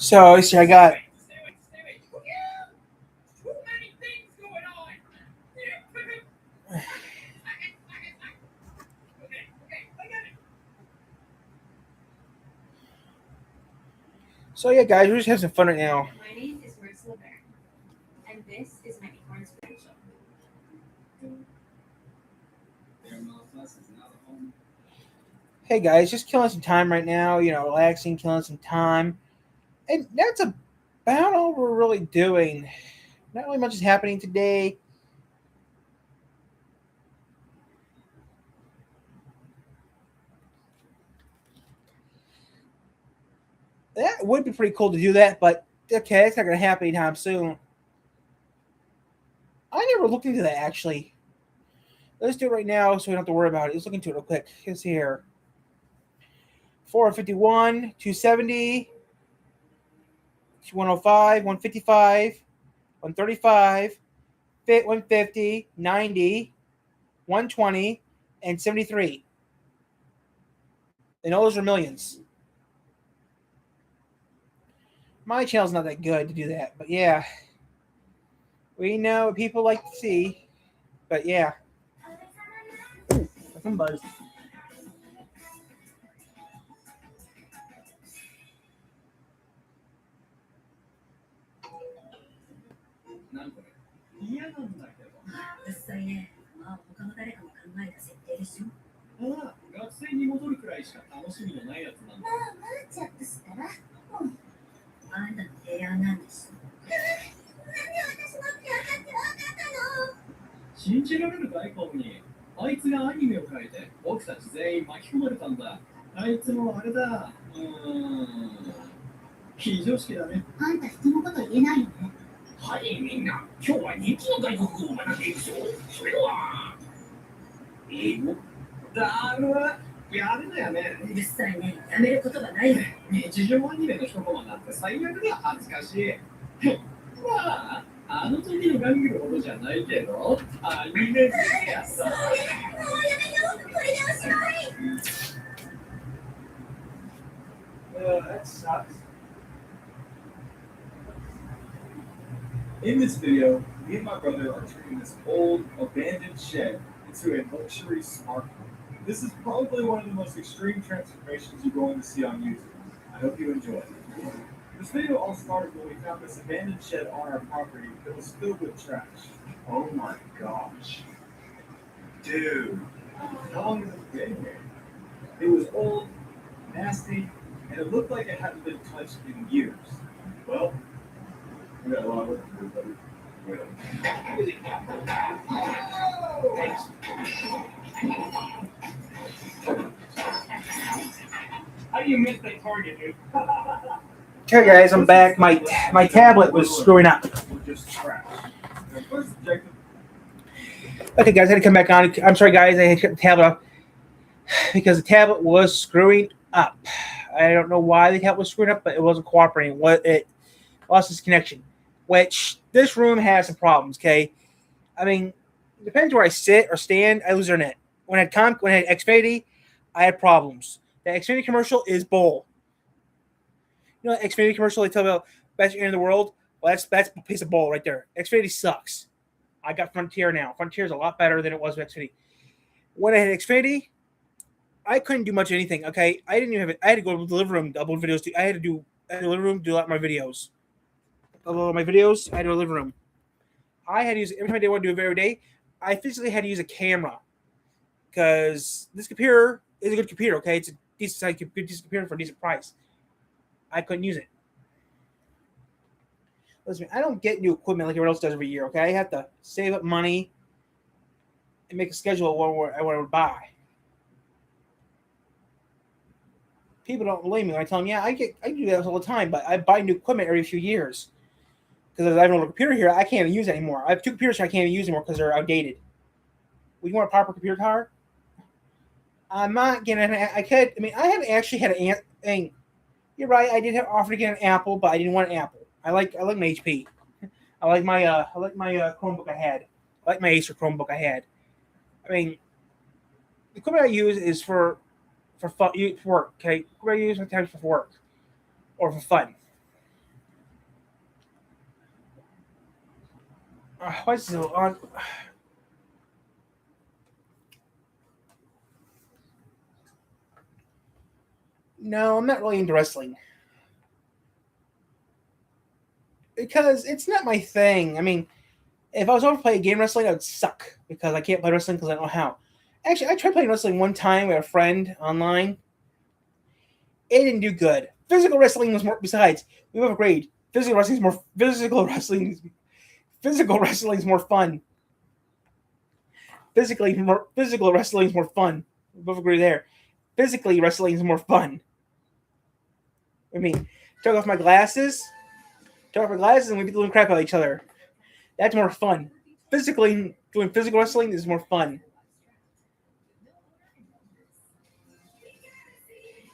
So let's see, I got. So yeah, guys, we're just having some fun right now. My name is Ursula Baron, and this is my Acorn Special. Hey guys, just killing some time right now. Relaxing, killing some time, and that's about all we're really doing. Not really much is happening today. That would be pretty cool to do that, but okay, it's not going to happen anytime soon. I never looked into that actually. Let's do it right now so we don't have to worry about it. Let's look into it real quick. Let's see here. 451, 270, 105, 155, 135, 150, 90, 120, and 73. And all those are millions. My channel's not that good to do that, but yeah. We know what people like to see. But yeah. Some buzz. That sucks. In this video, me and my brother are turning this old, abandoned shed into a luxury smart home. This is probably one of the most extreme transformations you're going to see on YouTube. I hope you enjoy it. This video all started when we found this abandoned shed on our property that was filled with trash. Oh my gosh. Dude, how long has it been here? It was old, nasty, and it looked like it hadn't been touched in years. Well, we got a lot of work to do, buddy. How do you miss that target, dude? Okay, guys, I'm back. My tablet was screwing up. Just trash. The first objective. Okay, guys, I had to come back on. I'm sorry, guys, I had to cut the tablet off because the tablet was screwing up. I don't know why the tablet was screwing up, but it wasn't cooperating. It lost its connection, which this room has some problems. Okay, I mean, it depends where I sit or stand. I lose internet. When I had Xfinity, I had problems. The Xfinity commercial is bull. You know, the Xfinity commercial they tell about best internet in the world. Well, that's a piece of bull right there. Xfinity sucks. I got Frontier now. Frontier is a lot better than it was with Xfinity. When I had Xfinity, I couldn't do much of anything. Okay, I didn't even have it. I had to go to the living room to upload videos. I had to do in the living room do a lot of my videos. Upload my videos. I had to go to the living room. I had to use every time I did want to do a video every day. I physically had to use a camera because this computer is a good computer. Okay, it's a decent computer for a decent price. I couldn't use it. Listen, I don't get new equipment like everyone else does every year. Okay, I have to save up money and make a schedule of what I would buy. People don't believe me when I tell them, yeah, I do that all the time, but I buy new equipment every few years because I have a computer here I can't even use anymore. I have two computers I can't even use anymore because they're outdated. We want a proper computer car. I'm not getting. I could. I mean, I have actually had an. You're right. I did have offer to get an Apple, but I didn't want an Apple. I like my HP. I like my Chromebook I had. I like my Acer Chromebook I had. I mean, the equipment I use is for fun, for work. Okay, equipment I use sometimes for work or for fun. Why is it on? No, I'm not really into wrestling because it's not my thing. I mean, if I was over to play a game wrestling, I would suck because I can't play wrestling because I don't know how. Actually, I tried playing wrestling one time with a friend online. It didn't do good. Physical wrestling was more. Besides, we both agreed physical wrestling is more. Physical wrestling is more fun. Physical wrestling is more fun. We both agree there. Physically, wrestling is more fun. I mean, took off my glasses, and we beat the living crap out of each other. That's more fun. Physically, doing physical wrestling is more fun.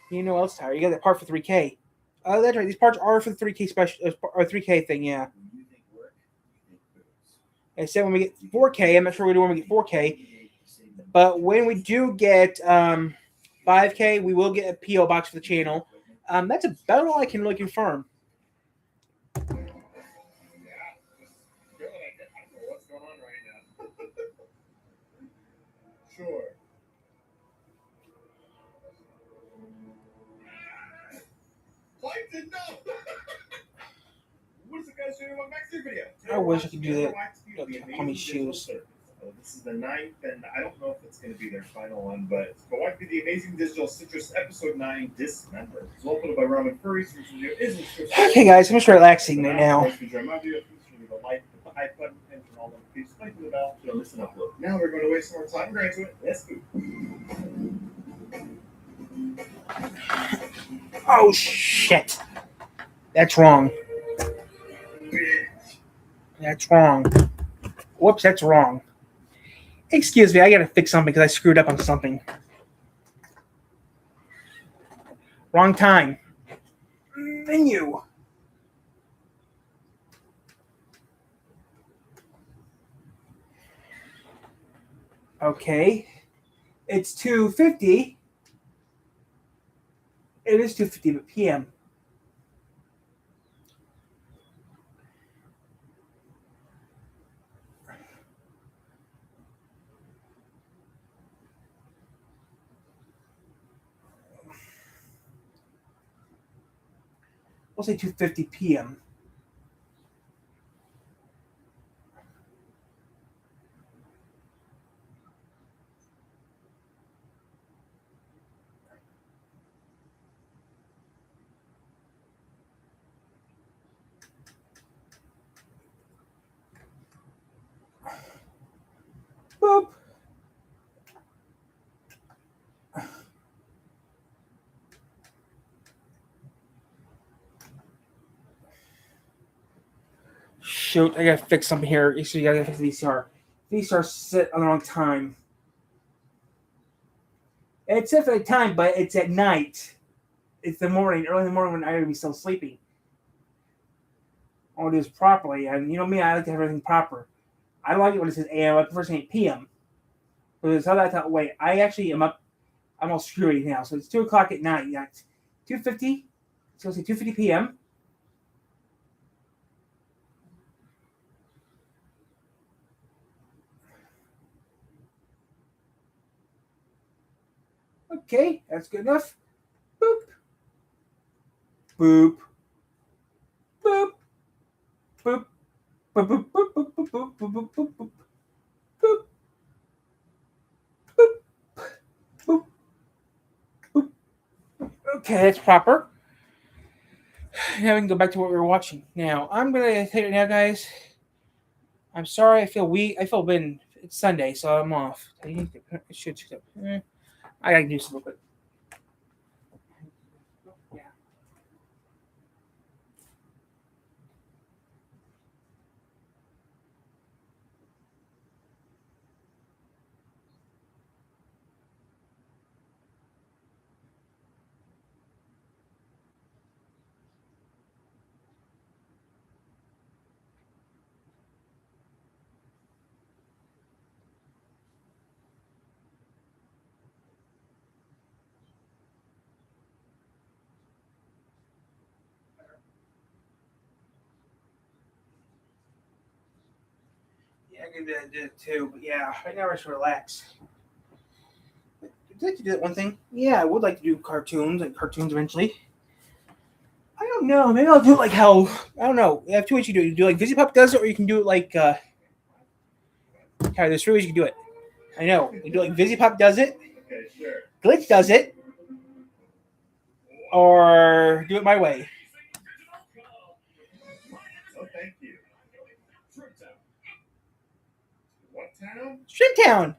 You know what else, Tyler? You got that part for 3K. Oh, that's right. These parts are for the 3K special or 3K thing. Yeah. When you think work, you think booze. I said when we get 4K. I'm not sure we do when we get 4K, but when we do get 5K, we will get a PO box for the channel. That's about all I can really confirm. Yeah. Just feel like I don't know what's going on right now. Sure. Wiped it no. What is the guy doing in my next video? I wish I could do that. The Call me amazing shoes. digital service. This is the 9th, and I don't know if it's going to be their final one, but Kawaii the Amazing Digital Citrus Episode 9 Dismember. It's all put up by Ramen Furries. Okay, guys, I'm just relaxing right now. Listen up, look. Now we're going to waste some more time. We're going to it. Let's go. Oh shit! That's wrong. That's wrong. Whoops, that's wrong. Excuse me, I gotta fix something because I screwed up on something. Wrong time. Menu. Okay. It's 2:50. It is 2:50 p.m. We'll say 2:50 p.m. Boop. Shoot, I gotta fix something here. So you gotta fix the VCR. VCR set on the wrong time. It's set for the time, but it's at night. It's the morning, early in the morning when I would be still sleeping. I want to do this properly, and you know me, I like to have everything proper. I don't like it when it says AM. I prefer saying PM. Because how that wait, I actually am up. I'm all screwy now. So it's 2:00 at night. Yeah, 2:50. So say 2:50 p.m. Okay, that's good enough. Boop. Boop. Boop. Boop. Boop. Boop. Boop. Boop. Boop. Boop. Boop. Boop. Boop. Boop. Boop. Boop. Okay, that's proper. Now we can go back to what we were watching. Now I'm gonna take it now, guys. I'm sorry. I feel weak. I feel been. It's Sunday, so I'm off. I should. I gotta do something real quick. Yeah. I can do it too, but yeah, right now I just relax. Would you like to do that one thing? Yeah, I would like to do cartoons eventually. I don't know. Maybe I'll do it like how I don't know. You have two ways you do it. You do like VisiPup does it, or you can do it like there's three ways you can do it. I know. You do it like VisiPup does it, Okay, sure. Glitch does it, or do it my way. Oh, thank you. Shrimp Town. What town? Shrimptown.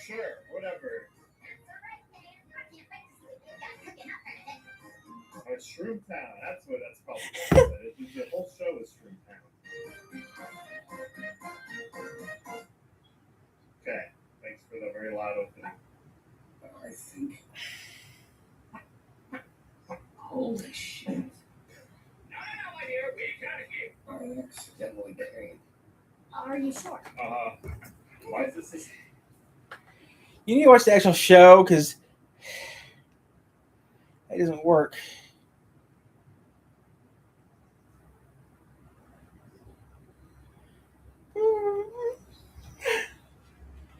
Sure, whatever. Oh, it's Shroom Town. That's what that's called. The whole show is Shroom Town. Okay, thanks for the very loud opening. I think. Holy shit. No, my dear, we gotta keep. I accidentally buried. Are you sure? Why is this? You need to watch the actual show because it doesn't work.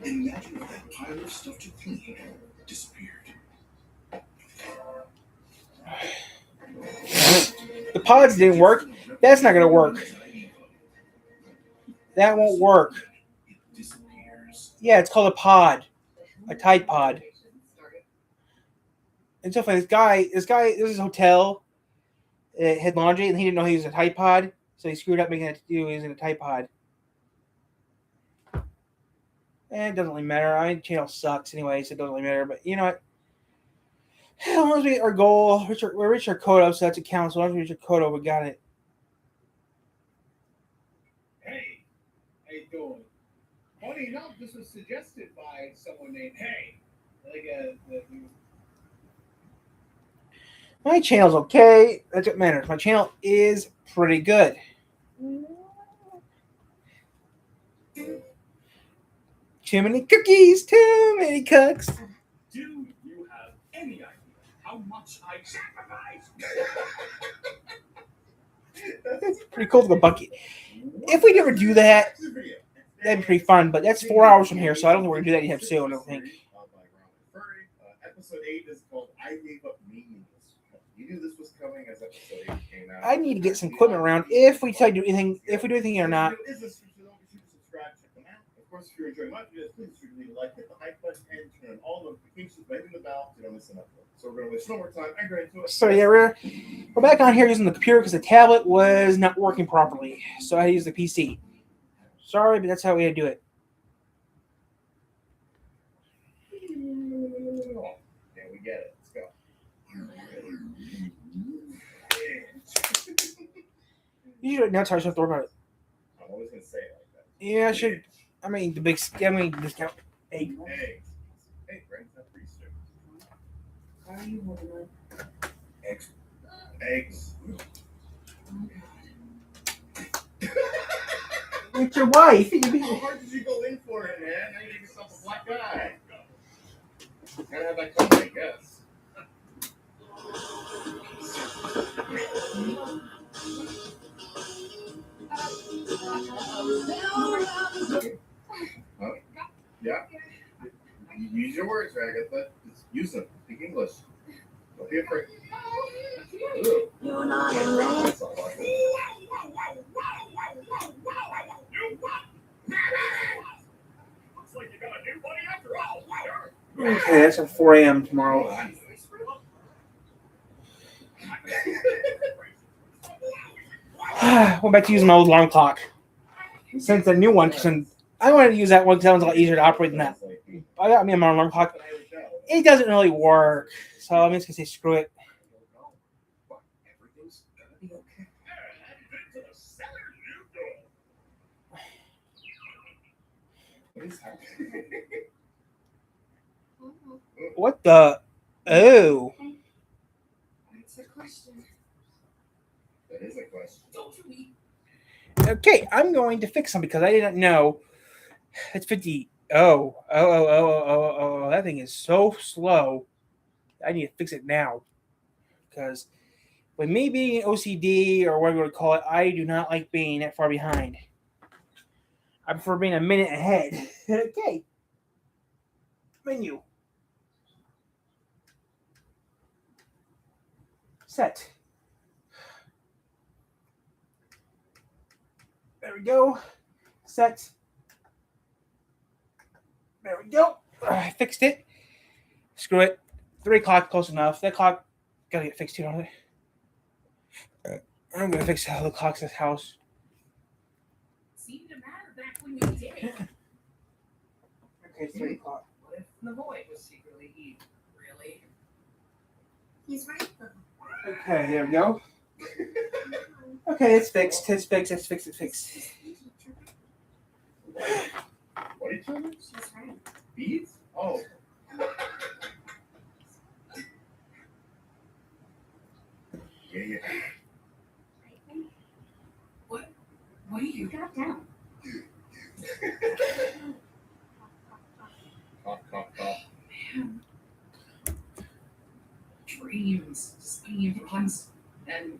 Imagine if that pile of stuff to clean disappeared. The pods didn't work. That's not going to work. That won't work. It disappears. Yeah, it's called a pod, a Tide Pod. And so funny. This is a hotel. It had laundry, and he didn't know he was a Tide Pod, so he screwed up making it do he was in a Tide Pod. And it doesn't really matter. Channel sucks anyway, so it doesn't really matter. But you know what? As long as we our goal, we're reached our quota, so that's a count. So as long as we reach our quota, we got it. Hey, how you doing? Funny enough, this was suggested by someone named Hey. My channel's okay. That's what matters. My channel is pretty good. Too many cookies, too many cooks. Do you have any idea how much I sacrificed? It's pretty cool to go bucket. If we ever do that, that'd be pretty fun. But that's 4 hours from here, so I don't think we're gonna do that anytime soon. I don't think. Episode 8 is called I Gave Up Memes. You knew this was coming as episode 8 came out. I need to get some equipment around if we decide to do anything. If we do anything or not. It is a subscribe, check them out. Of course, if you're enjoying my videos, please leave a like, hit the like button, and turn on all notifications, by hitting the bell so you don't miss an upload. So we're gonna waste no more time and get into it. So yeah, we're back on here using the computer because the tablet was not working properly, so I had to use the PC. Sorry, but that's how we had to do it. Yeah, we get it. Let's go. You should now try to worry about it. I'm always gonna say it like that. Yeah, I should. I mean, the discount. Hey, Eggs. Hey, Brent's not pretty soon. How are you holding on? Eggs. Eggs. with your wife. How hard did you go in for it, man? Now you give yourself a black eye. Gotta have that coming, I guess. Huh? Yeah. You use your words, Agatha. Just use them. Speak English. Don't be afraid. Ooh. You're not That's all right. Looks like you got a new buddy after all. Okay, that's at 4 a.m. tomorrow. Went back to using my old alarm clock. Since the new one, I wanted to use that one because that one's a lot easier to operate than that. I got me my alarm clock. It doesn't really work, so I'm just gonna say screw it. Everything's gonna be okay. What is happening? What the? Oh, That's a question. That is a question. Don't you eat? okay. I'm going to fix them because I didn't know. It's 50. Oh. That thing is so slow. I need to fix it now. Because with me being OCD or whatever you want to call it, I do not like being that far behind. I prefer being a minute ahead. Okay. Menu. Set. There we go. Set. There we go. I fixed it. Screw it. 3 o'clock, close enough. That clock gotta get fixed too, don't it? I'm gonna fix all the clocks at this house. Seemed to matter back when you did it. Okay, 3 o'clock. What if the void was secretly evil? Really? He's right though. Okay, there we go. Okay, it's fixed. It's fixed. It's fixed. It's fixed. What are you talking about? She's right. Beads? Oh. Yeah. What are you? Drop down. Cough. Man. Dreams. Skinny ones. And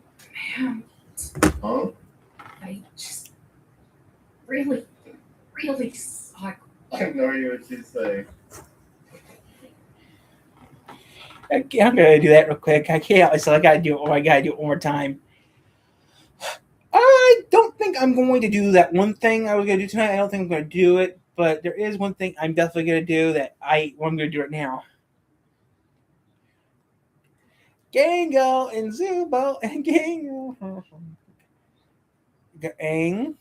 man, Huh? I just really suck. I have no idea what she's saying. Okay, I'm gonna do that real quick. I can't help myself. I gotta do it. Oh, I gotta do it one more time. I don't think I'm going to do that one thing I was gonna do tonight. I don't think I'm gonna do it, but there is one thing I'm definitely gonna do I'm gonna do it now. Gango and Zubo and Gango. Gang.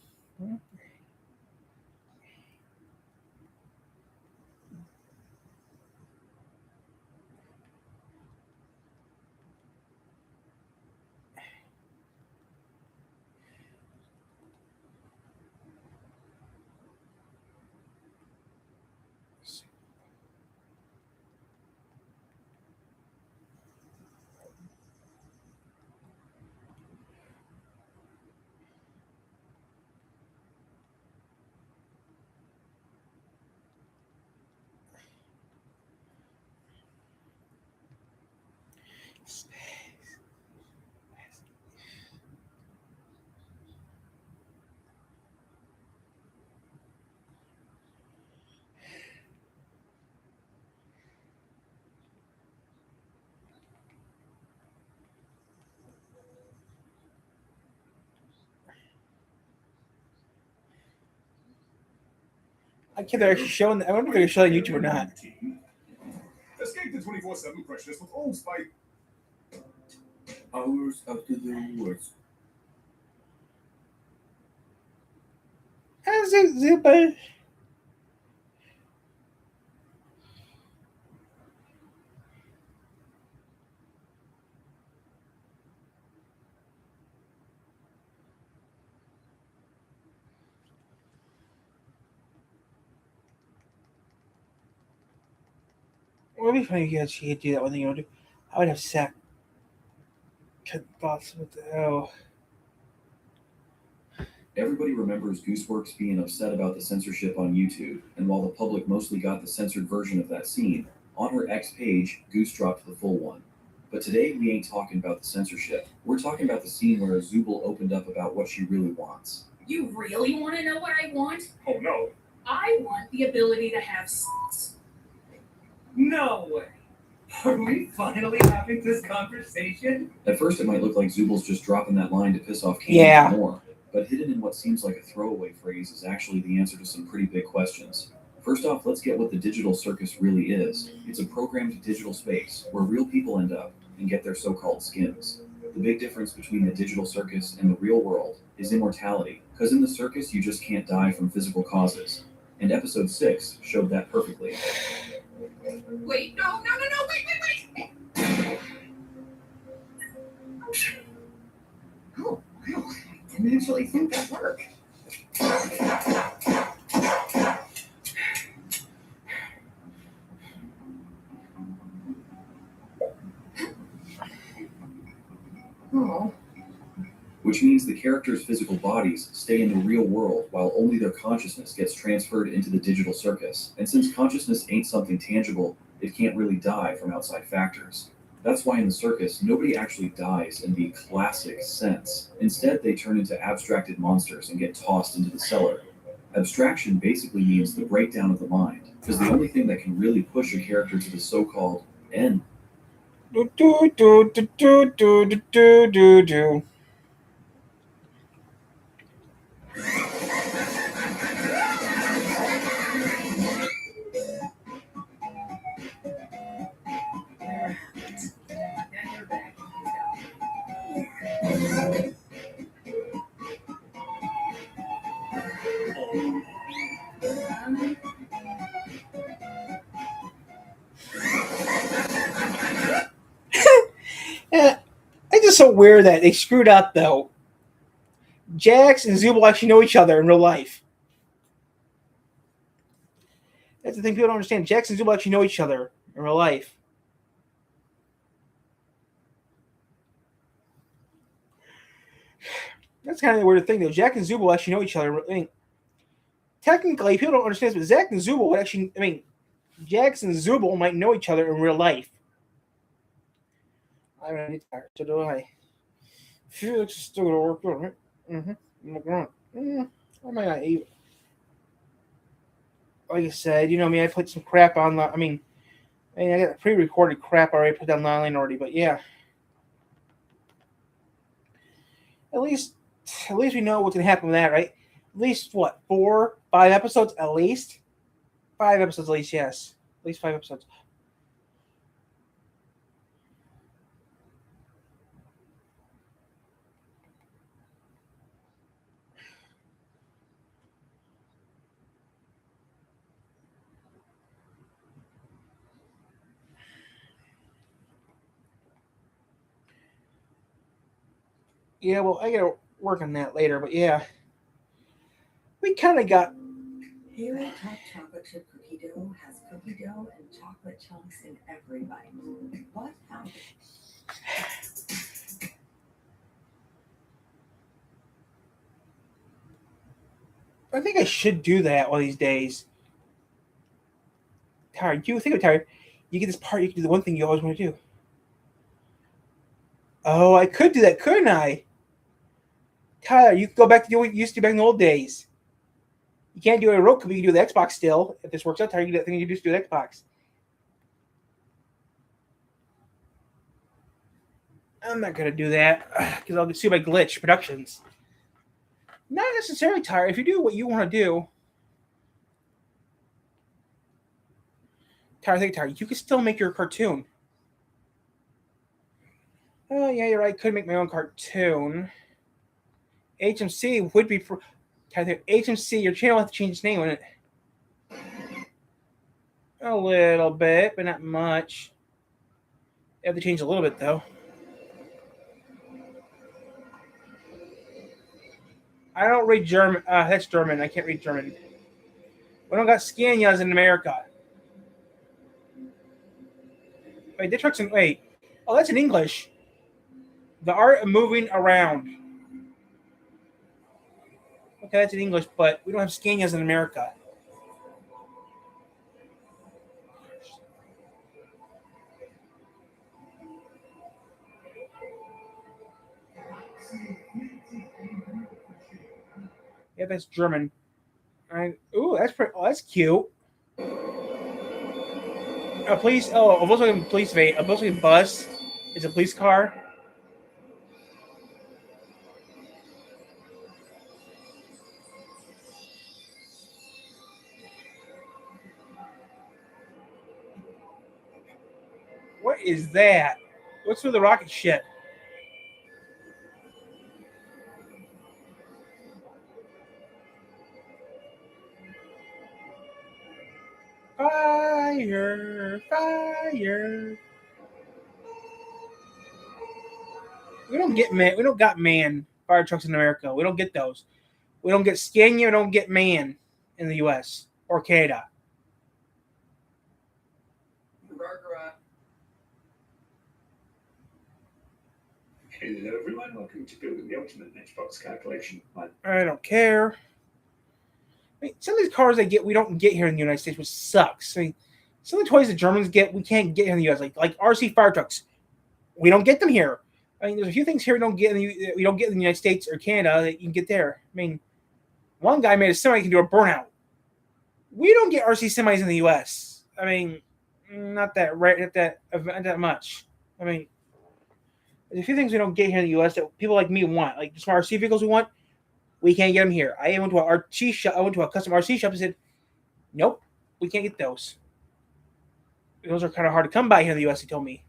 I can't actually showing. I wonder if they're showing YouTube or not. Escape the 24/7 freshness with Old Spice. Hours after the wars. How's it, Zubo? What would be funny if she could do that one thing you want to do? I would have sat. Thoughts what the hell? Everybody remembers Gooseworks being upset about the censorship on YouTube, and while the public mostly got the censored version of that scene, on her X page, Goose dropped the full one. But today, we ain't talking about the censorship. We're talking about the scene where Zubul opened up about what she really wants. You really want to know what I want? Oh no. I want the ability to have sex. No way. Are we finally having this conversation? At first, it might look like Zubul's just dropping that line to piss off Kane Yeah. even more, but hidden in what seems like a throwaway phrase is actually the answer to some pretty big questions. First off, let's get what the digital circus really is. It's a programmed digital space where real people end up and get their so-called skins. The big difference between the digital circus and the real world is immortality, because in the circus you just can't die from physical causes. And episode 6 showed that perfectly. Wait, no, wait. Oh, wow. I didn't actually think that worked. Oh. Which means the characters' physical bodies stay in the real world while only their consciousness gets transferred into the digital circus. And since consciousness ain't something tangible, it can't really die from outside factors. That's why in the circus, nobody actually dies in the classic sense. Instead, they turn into abstracted monsters and get tossed into the cellar. Abstraction basically means the breakdown of the mind, because the only thing that can really push a character to the so-called end. Do, do, do, do, do, do, do, do, do. Now you're back. Yeah, it's just so weird that they screwed up though. Jax and Zubul actually know each other in real life. That's the thing people don't understand. Jax and Zubul actually know each other in real life. That's kind of the weird thing though. Jack and Zubul actually know each other. I mean, technically, people don't understand this, but Zack and Zubul would actually. I mean, Jax and Zubul might know each other in real life. I'm gonna get tired. So do I. Felix is still gonna work on it. I might not even. Like I said, you know me, I put some crap on. I mean, I got pre-recorded crap already put down online already, but yeah. At least we know what's gonna happen with that, right? At least what, 4, 5 episodes at least? 5 episodes at least, yes. At least 5 episodes. Yeah, well, I gotta work on that later, but yeah. We kind of got. Favorite Top chocolate chip cookie dough has cookie dough and chocolate chunks in every bite. What? How? I think I should do that one of these days. Tired. You think I'm tired. You get this part, you can do the one thing you always want to do. Oh, I could do that, couldn't I? Tyler, you could go back to what you used to back in the old days. You can't do a Roku, but you can do the Xbox still. If this works out, Tyler, you can do that thing you used to do the Xbox. I'm not going to do that because I'll get sued by Glitch Productions. Not necessarily, Tyler. If you do what you want to do, Tyler, you can still make your cartoon. Oh, yeah, you're right. Could make my own cartoon. HMC would be for HMC. Your channel will have to change its name, wouldn't it? A little bit, but not much. You have to change a little bit, though. I don't read German. That's German. I can't read German. We don't got Scanias in America. Wait, this truck's in. Wait. Oh, that's in English. The art of moving around. Okay, that's in English, but we don't have Scanias in America. Yeah, that's German. Ooh, that's pretty. Oh, that's cute. A police. Oh, a Volkswagen police van. A Volkswagen bus is a police car. What is that? What's with the rocket ship? Fire, fire. We don't get man. We don't got man fire trucks in America. We don't get those. We don't get Scania. We don't get man in the U.S. or Canada. Hello everyone, welcome to Building the Ultimate Matchbox Car Collection. I don't care. I mean, some of these cars they get, we don't get here in the United States, which sucks. I mean, some of the toys the Germans get, we can't get here in the U.S. Like RC fire trucks, we don't get them here. I mean, there's a few things here we don't get in the United States or Canada that you can get there. I mean, One guy made a semi can do a burnout. We don't get RC semis in the U.S. I mean, not that much. I mean, there's a few things we don't get here in the U.S. that people like me want, like the smart RC vehicles we want. We can't get them here. I went to a RC shop. I went to a custom RC shop and said, "Nope, we can't get those. Those are kind of hard to come by here in the U.S." He told me.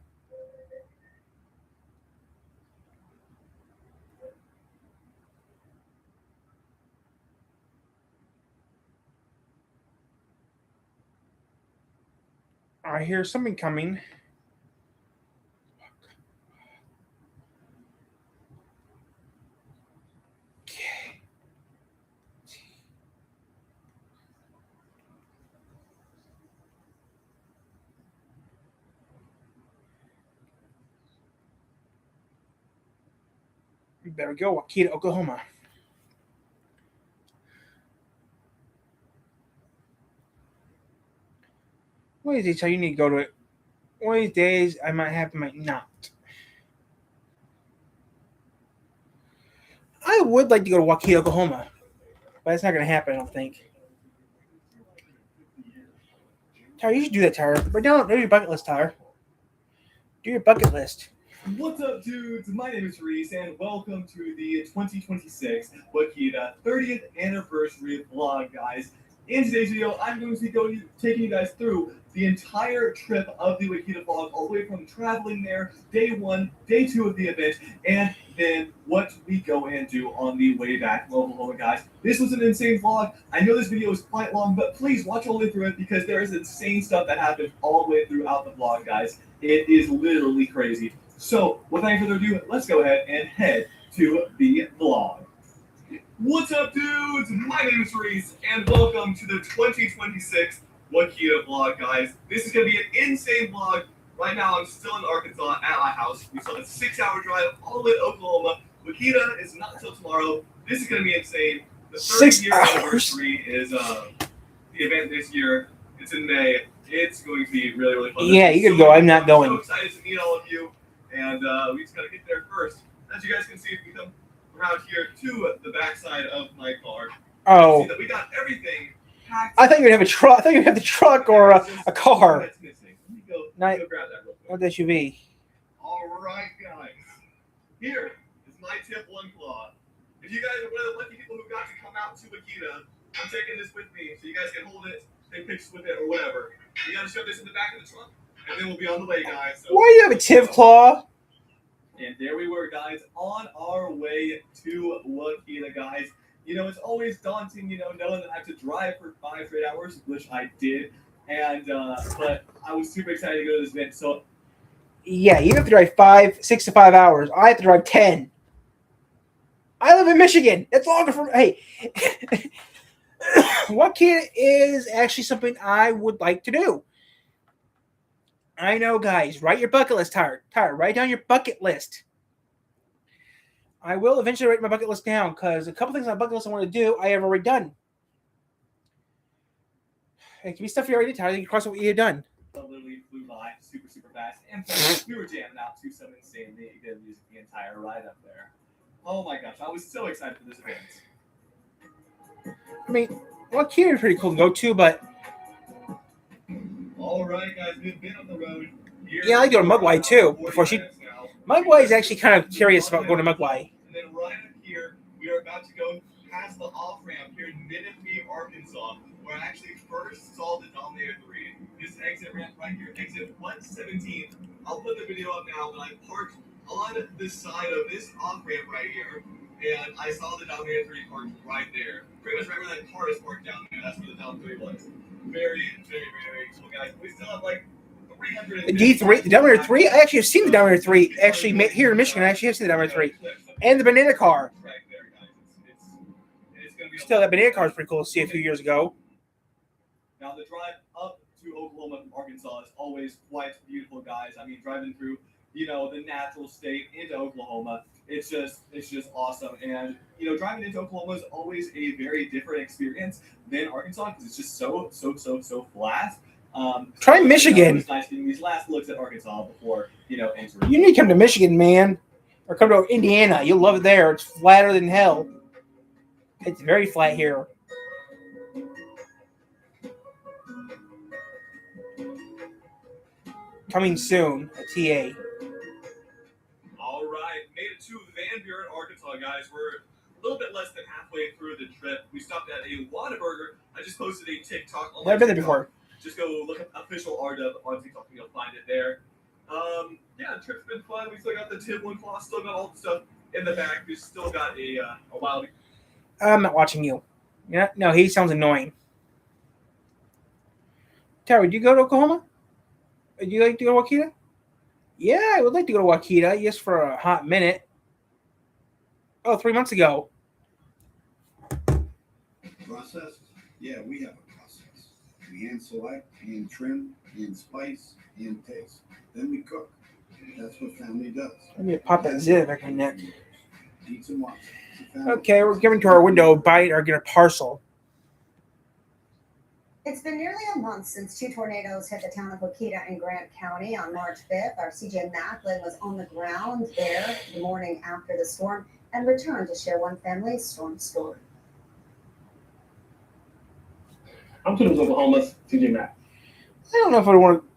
I hear something coming. Okay. There we go, Waukeeta, Oklahoma. One of these days, you need to go to it. One of these days, I might have, might not. I would like to go to Waukeeta, Oklahoma, but it's not going to happen, I don't think. Tyler, you should do that, Tyler. But don't do your bucket list, Tyler. Do your bucket list. What's up, dudes? My name is Reese, and welcome to the 2026 Waukeeta 30th anniversary vlog, guys. In today's video, I'm going to be taking you guys through the entire trip of the Waukeeta vlog, all the way from traveling there, day 1, day 2 of the event, and then what we go and do on the way back to Oklahoma, guys. This was an insane vlog. I know this video is quite long, but please watch all the way through it because there is insane stuff that happens all the way throughout the vlog, guys. It is literally crazy. So, without any further ado, let's go ahead and head to the vlog. What's up, dudes? My name is Reese, and welcome to the 2026 Waukeeta vlog, guys. This is going to be an insane vlog. Right now, I'm still in Arkansas at my house. We still have a 6-hour drive all the way to Oklahoma. Waukeeta is not until tomorrow. This is going to be insane. The 30th anniversary is the event this year. It's in May. It's going to be really, really fun. Yeah, you can go. I'm not going. I'm so excited to meet all of you. And we just got to get there first. As you guys can see, if we come around here to the backside of my car, oh, see that we got everything packed. I thought you would have a truck. I thought you'd have the truck or a car. That's missing. Let me go grab that real quick. Not the SUV. All right, guys. Here is my tip 1 claw. If you guys are one of the lucky people who got to come out to Waukeeta, I'm taking this with me so you guys can hold it, take pictures with it, or whatever. You got to shove this in the back of the trunk, and then we'll be on the way, guys. So, why do you have a Tiv claw? and there we were, guys, on our way to Waukeeta, guys. You know, it's always daunting, you know, knowing that I have to drive for 5 straight hours, which I did. And, but I was super excited to go to this event. So, yeah, you have to drive 6 to 5 hours. I have to drive 10. I live in Michigan. It's longer for hey. Waukeeta is actually something I would like to do. I know, guys. Write your bucket list, Tyler. Tyler, write down your bucket list. I will eventually write my bucket list down because a couple things on my bucket list I want to do, I have already done. It can be stuff you already did, Tyler. You can cross what you done. literally flew by super, super fast. And we were jamming out to some insane good music the entire ride up there. Oh my gosh, I was so excited for this event. I mean, Waukeeta is pretty cool to go to, but all right, guys, we've been on the road. Yeah, I like to go to Mugwai too. Before she, Mugwai is actually kind of curious about going to Mugwai. And then right up here, we are about to go past the off ramp here in Minifee, Arkansas, where I actually first saw the Dominator 3. This exit ramp right here, exit 117. I'll put the video up now, but I parked on the side of this off ramp right here, and I saw the Dominator 3 parked right there. Pretty much right where that car is parked down there. That's where the Dominator 3 was. Very, very, very cool, guys. We still have like 300. The D3, the Dominator 3. I actually have seen the Dominator 3. Actually, here in Michigan, I actually have seen the Dominator 3 and the banana car. Right there, guys. It's gonna be Still, that banana car is pretty cool to see a few years ago. Now, the drive up to Oklahoma from Arkansas is always quite beautiful, guys. I mean, driving through, you know, the natural state into Oklahoma, it's just awesome. And, you know, driving into Oklahoma is always a very different experience than Arkansas because it's just so flat. Try Michigan. It's nice getting these last looks at Arkansas before, you know, entering. You need to come to Michigan, man. Or come to Indiana. You'll love it there. It's flatter than hell. It's very flat here. Coming soon, a TA. All right, made it to Van Buren, Arkansas, guys. We're a little bit less than halfway through the trip. We stopped at a Whataburger. I just posted a TikTok on my Never been there TikTok. before. Just go look up official RW on TikTok and you'll find it there. Yeah, the trip's been fun. We still got the Timlin claw, still got all the stuff in the back. We still got a wild. I'm not watching you. Yeah, no, he sounds annoying. Tara, would you go to Oklahoma? Would you like to go to Wakita? Yeah, I would like to go to Wakita, just for a hot minute. Oh, 3 months ago. Process? Yeah, we have a process. We hand select, hand trim, hand spice, hand taste. Then we cook. That's what family does. Let me pop that zip back in my neck. Pizza Watson. It's a family Okay, we're giving to our window, bite or get a parcel. It's been nearly a month since 2 tornadoes hit the town of Wakita in Grant County on March 5th. Our CJ Macklin was on the ground there the morning after the storm and returned to share one family's storm story. I'm Timbs, Oklahoma's TJ Mack. I don't know if I want to.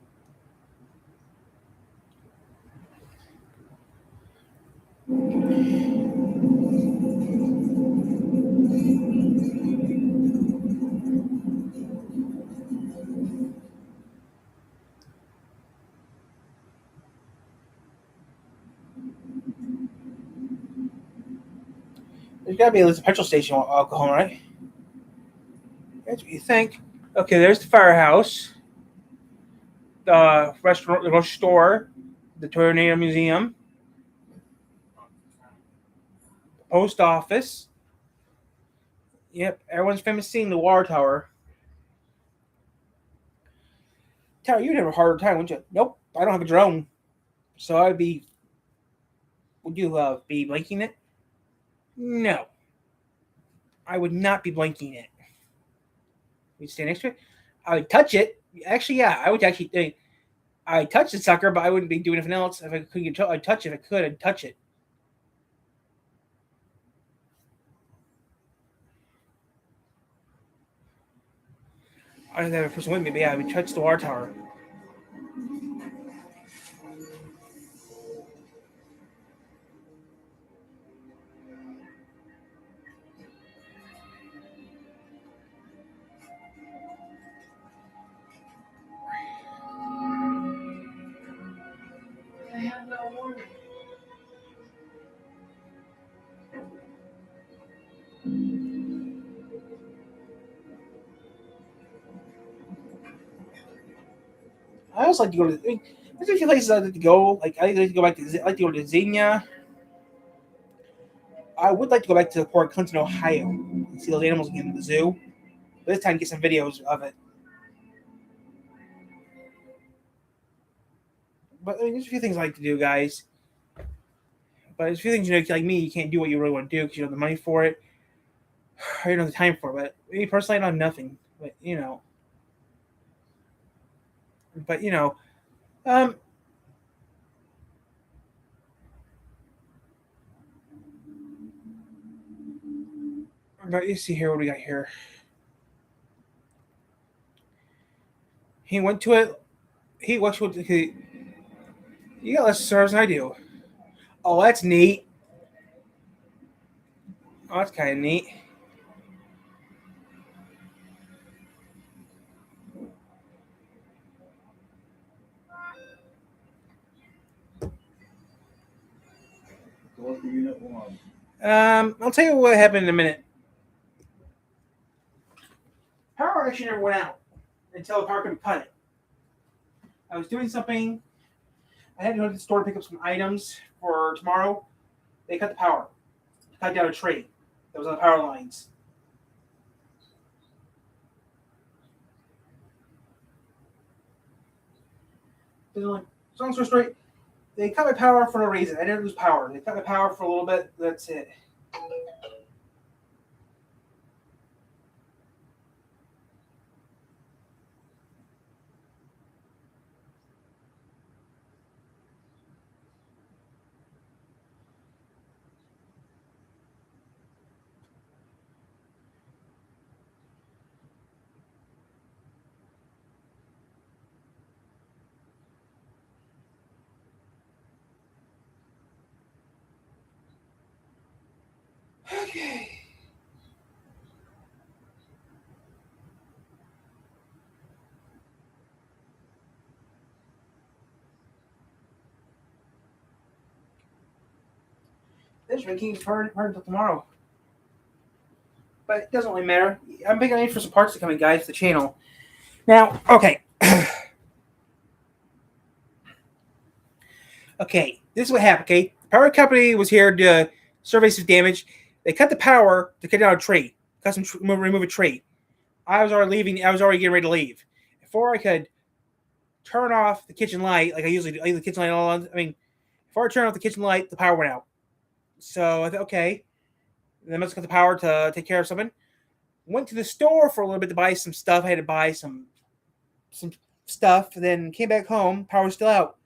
There's got to be at least a petrol station in Oklahoma, right? That's what you think. Okay, there's the firehouse, the restaurant, the grocery store, the Tornado Museum, the post office. Yep, everyone's famous seeing the water tower. Tower, you'd have a harder time, wouldn't you? Nope, I don't have a drone, so I'd be. Would you be blinking it? No, I would not be blinking it. You'd stay next to it. I would touch it. Actually, yeah, I would actually. I'd touch the sucker, but I wouldn't be doing anything else. If I could control, I'd touch it. If I could, I'd touch it. I don't have a person with me, but yeah, I would touch the water tower. I have no warning. I also like to go to. There's a few places I like to go. Like I like to go back to. I like to go to Xenia. I would like to go back to Port Clinton, Ohio, and see those animals again in the zoo. But this time, get some videos of it. But I mean, there's a few things I like to do, guys. But there's a few things, like me, you can't do what you really want to do because you don't have the money for it, or you don't have the time for it. But me personally, I don't have nothing. But But you see here, what do we got here? He went to it. He watched what he. You got less stars than I do. Oh, that's neat. Oh, that's kind of neat. Go for unit 1. I'll tell you what happened in a minute. Power actually never went out until the power couldn't cut it. I was doing something. I had to go to the store to pick up some items for tomorrow. They cut the power. Cut down a tree that was on the power lines. Long story straight, they cut my power for no reason. I didn't lose power. They cut my power for a little bit. That's it. Okay. This one keeps hard until tomorrow. But it doesn't really matter. I'm big on need for some parts to come in, guys, to the channel. Now, okay. Okay, this is what happened, okay? The power company was here to survey some damage. They cut the power to cut down a tree. Remove a tree. I was already leaving. I was already getting ready to leave. Before I could turn off the kitchen light, like I usually do, I leave the kitchen light all on. I mean, before I turned off the kitchen light, the power went out. So I thought, okay. They must have got the power to take care of something. Went to the store for a little bit to buy some stuff. I had to buy some stuff. Then came back home. Power was still out.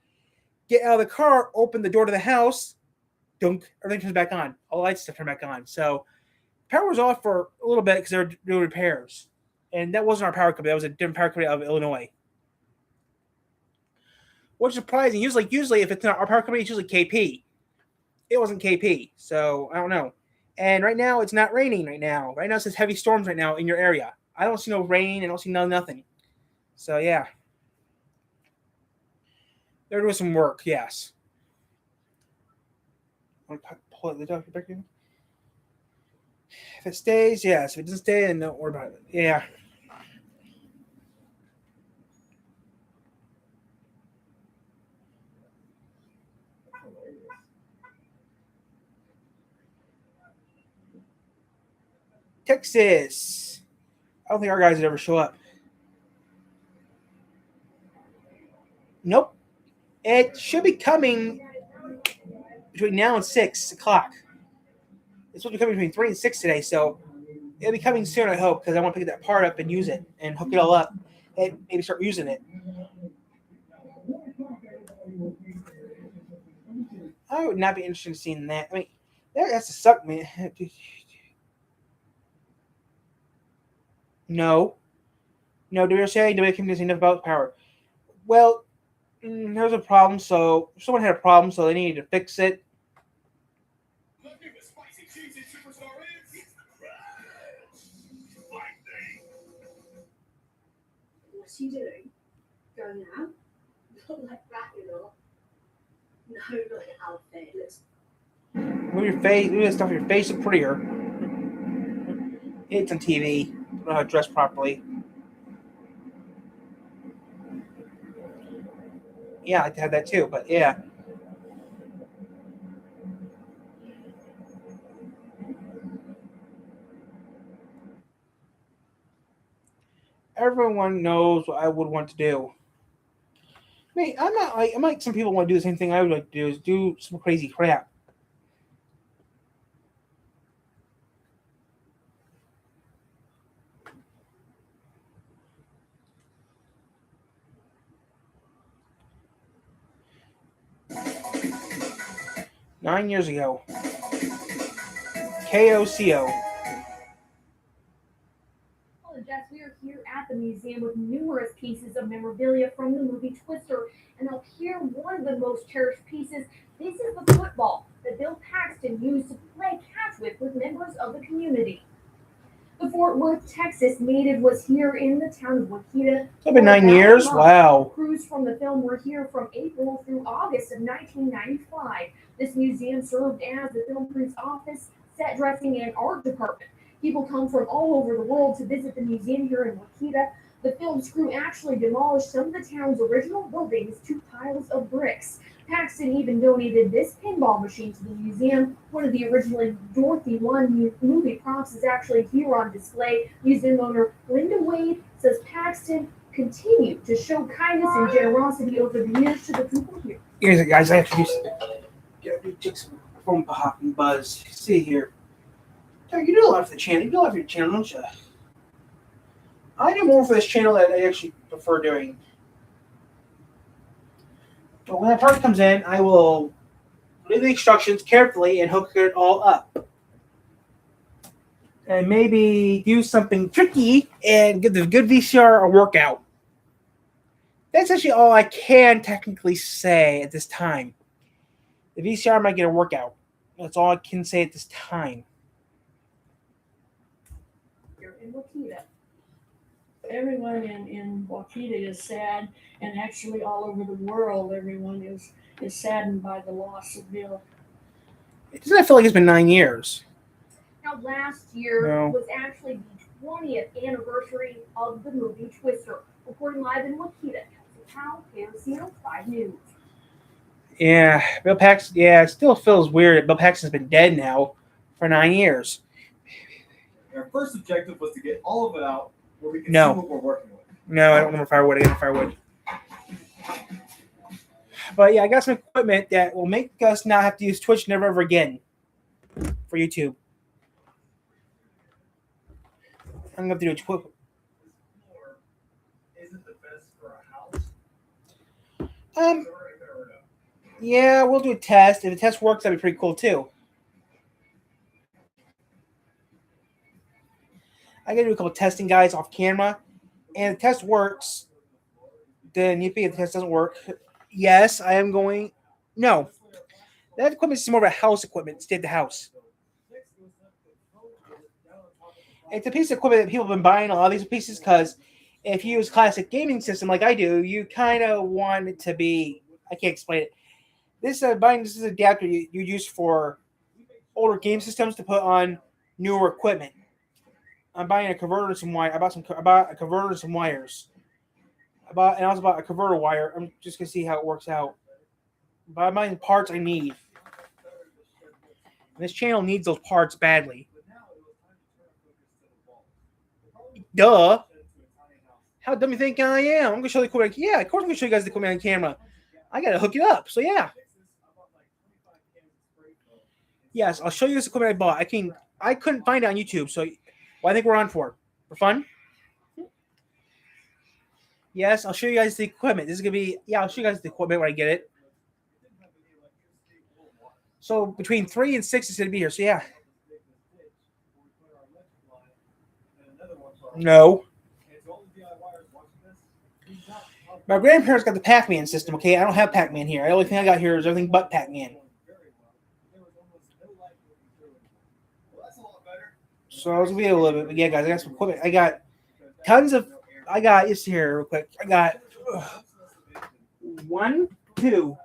Get out of the car. Open the door to the house. Dunk. Everything turns back on. All the lights stuff turn back on. So power was off for a little bit because they were doing repairs. And that wasn't our power company. That was a different power company out of Illinois. What's surprising? Usually if it's not our power company, it's usually KP. It wasn't KP. So I don't know. And right now, it's not raining right now. Right now, it says heavy storms right now in your area. I don't see no rain. I don't see nothing. So, yeah. They're doing some work, yes. Want to pull it the dog back in? If it stays, yes. If it doesn't stay, then don't worry about it. Yeah. Texas. I don't think our guys would ever show up. Nope. It should be coming between now and 6 o'clock. It's supposed to be coming between 3 and 6 today, so it'll be coming soon, I hope, because I want to pick that part up and use it and hook it all up and maybe start using it. I would not be interested in seeing that. I mean, that has to suck, man. No, WSA, nobody can do enough about power. Well, there's a problem, so someone had a problem, so they needed to fix it. What's he doing? Going out? Not like that, you know. No, not out there. Let's Move your face, move that stuff. Your face is prettier. It's on TV. Don't know how to dress properly. Yeah, I like to have that too, but yeah. Everyone knows what I would want to do. I mean, I'm like some people want to do the same thing I would like to do, is do some crazy crap. Nine years ago. KOCO. Well, Jess, we are here at the museum with numerous pieces of memorabilia from the movie Twister. And up here, one of the most cherished pieces, this is the football that Bill Paxton used to play catch with members of the community. The Fort Worth, Texas native was here in the town of Wakita. It's been 9 years? Wow. Crews from the film were here from April through August of 1995. This museum served as the film crew's office, set dressing, and art department. People come from all over the world to visit the museum here in Wakita. The film's crew actually demolished some of the town's original buildings to piles of bricks. Paxton even donated this pinball machine to the museum. One of the original Dorothy 1 movie props is actually here on display. Museum owner Linda Wade says Paxton continued to show kindness and generosity over the years to the people here. Here's it, guys. I have to take some phone hop and buzz. See here. You do a lot for the channel. You do a lot for your channel, don't you? I do more for this channel that I actually prefer doing. But when that part comes in, I will read the instructions carefully and hook it all up. And maybe do something tricky and give the good VCR a workout. That's actually all I can technically say at this time. The VCR might get a workout. That's all I can say at this time. everyone in Waukeeta is sad, and actually all over the world, everyone is saddened by the loss of Bill. Doesn't that feel like it's been 9 years? Now, last year No. was actually the 20th anniversary of the movie Twister. Reporting live in Waukeeta, Kelsey Powell, KOCO 5 News. Yeah, Bill Paxton. Yeah, it still feels weird that Bill Paxton's been dead now for 9 years. Our first objective was to get all of it out where we can No. see what we're working with. No, I don't remember firewood. I got firewood. But yeah, I got some equipment that will make us not have to use Twitch never ever again for YouTube. I'm gonna have to do a Twitch. Isn't the best for a house? Yeah, we'll do a test. If the test works, that'd be pretty cool too. I gotta do a couple testing, guys, off camera, and if the test works, then if the test doesn't work, yes, I am going. No, that equipment is more of a house equipment. Stay at the house. It's a piece of equipment that people have been buying a lot of these pieces because if you use classic gaming system like I do, you kind of want it to be. I can't explain it. This is adapter you use for older game systems to put on newer equipment. I'm buying a converter and some wire. I bought a converter and some wires. And I also bought a converter wire. I'm just gonna see how it works out. But I'm buying parts I need. And this channel needs those parts badly. Duh. How dumb you think I am? I'm gonna show you the equipment. Yeah, of course I'm gonna show you guys the equipment on camera. I gotta hook it up. So yeah. Yes, I'll show you this equipment I bought. I couldn't find it on YouTube, so I think we're on for fun. Yes, I'll show you guys the equipment. This is gonna be I'll show you guys the equipment when I get it. So between 3 and 6 is gonna be here. So yeah. No. My grandparents got the Pac-Man system, okay? I don't have Pac-Man here. The only thing I got here is everything but Pac-Man. So it's gonna be a little bit, but yeah, guys, I got some equipment. I got this here real quick. I got 1, 2,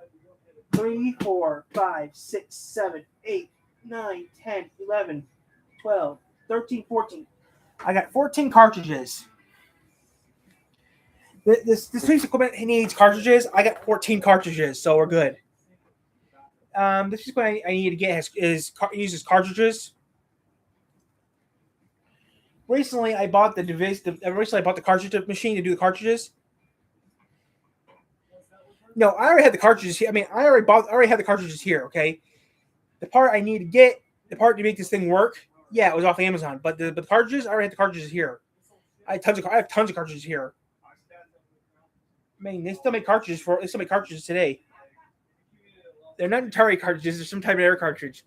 3, 4, 5, 6, 7, 8, 9, 10, 11, 12, 13, 14. I got 14 cartridges. This piece of equipment needs cartridges. I got 14 cartridges, so we're good. This piece of equipment I need to get uses cartridges. Recently, I bought the cartridge machine to do the cartridges. No, I already had the cartridges here. I mean, I already had the cartridges here. Okay, the part I need to get, the part to make this thing work, yeah, it was off Amazon. But the cartridges, I already had the cartridges here. I have tons of cartridges here. I mean, they still make cartridges today. They're not Atari cartridges. They're some type of air cartridge.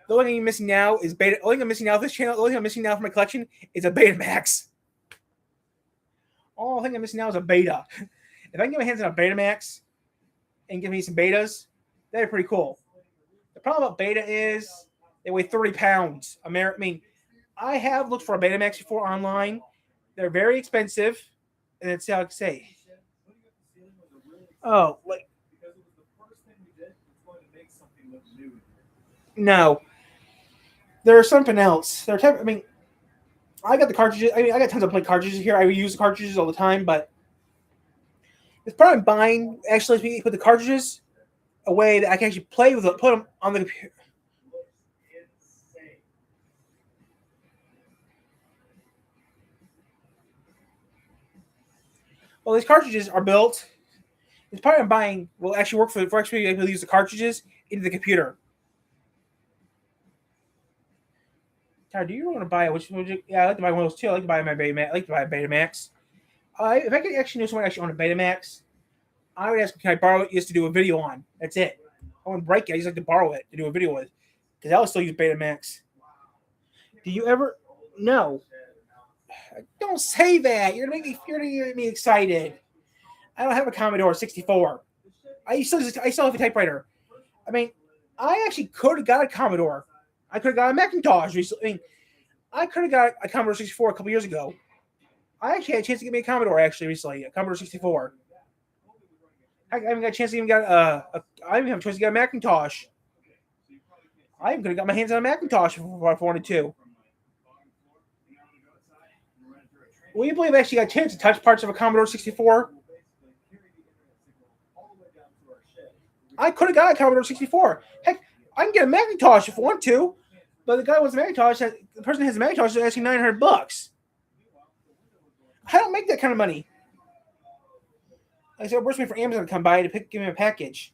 The only thing I'm missing now is Beta. The only thing I'm missing now of this channel, the only thing I'm missing now from my collection is a Betamax. All I think I'm missing now is a Beta. If I can get my hands on a Betamax and give me some Betas, that'd be pretty cool. The problem about Beta is they weigh 30 pounds. I mean, I have looked for a Betamax before online. They're very expensive, and it's how I can say. Oh, like no. There's something else. I got the cartridges. I got tons of play cartridges here. I use the cartridges all the time, but it's probably buying actually put the cartridges away that I can actually play with them, put them on the computer. Well, these cartridges are built. This part I'm buying will actually work for actually able to use the cartridges into the computer. Tyler, do you want to buy a yeah, I like to buy one of those too. I like to buy my Betamax. I like to buy a Betamax. If I could actually know someone actually own a Betamax, I would ask them, can I borrow it just to do a video on? That's it. I wouldn't break it. I just like to borrow it to do a video with. Because I would still use Betamax. Do you ever? No. Don't say that. You're gonna make me excited. I don't have a Commodore 64. I still have a typewriter. I mean, I actually could have got a Commodore. I could have got a Macintosh recently. I mean, I could have got a Commodore 64 a couple years ago. I actually had a chance to get me a Commodore actually recently, a Commodore 64. I haven't got a chance to even I even have a chance to get a Macintosh. I even could have got my hands on a Macintosh if I wanted to. Will you believe I actually got a chance to touch parts of a Commodore 64? I could have got a Commodore 64. Heck, I can get a Macintosh if I want to, but the guy who wants a Macintosh, the person that has a Macintosh is asking $900. I don't make that kind of money. Like I said, we're waiting for Amazon to come by to give me a package.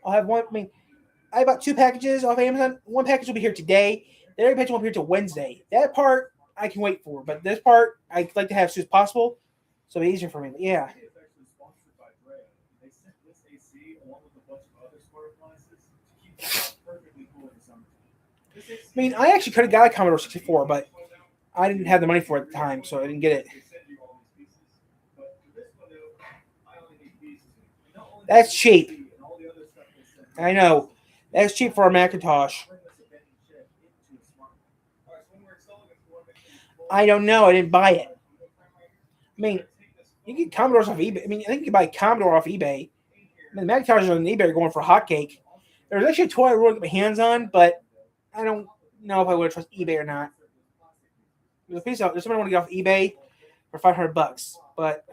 I'll have one. I mean, I bought 2 packages off Amazon. One package will be here today. The other package won't be here till Wednesday. That part I can wait for, but this part I'd like to have as soon as possible, so it'll be easier for me. But yeah. I mean, I actually could have got a Commodore 64, but I didn't have the money for it at the time, so I didn't get it. That's cheap. I know. That's cheap for a Macintosh. I don't know. I didn't buy it. I mean, you can get Commodores off eBay. I mean, I think you can buy a Commodore off eBay. I mean, the Macintoshes on eBay are going for hotcake. There's actually a toy I really get my hands on, but I don't know if I would trust eBay or not. There's somebody I want to get off eBay for $500, but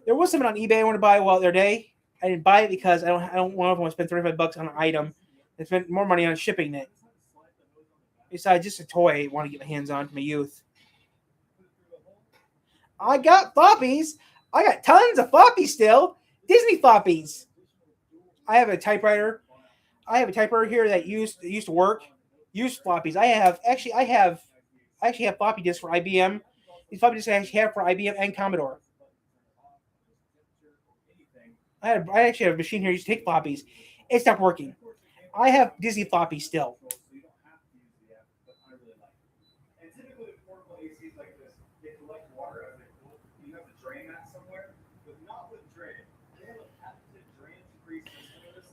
there was something on eBay I want to buy the other day. I didn't buy it because I don't want to spend $35 on an item and spend more money on shipping it. Besides just a toy I want to get my hands on for my youth. I got floppies. I got tons of floppies still. Disney floppies. I have a typewriter. I have a typewriter here that used to work. Used floppies. I actually have floppy disks for IBM. These floppy disks I actually have for IBM and Commodore. I actually have a machine here used to take floppies. It stopped working. I have Disney floppies still.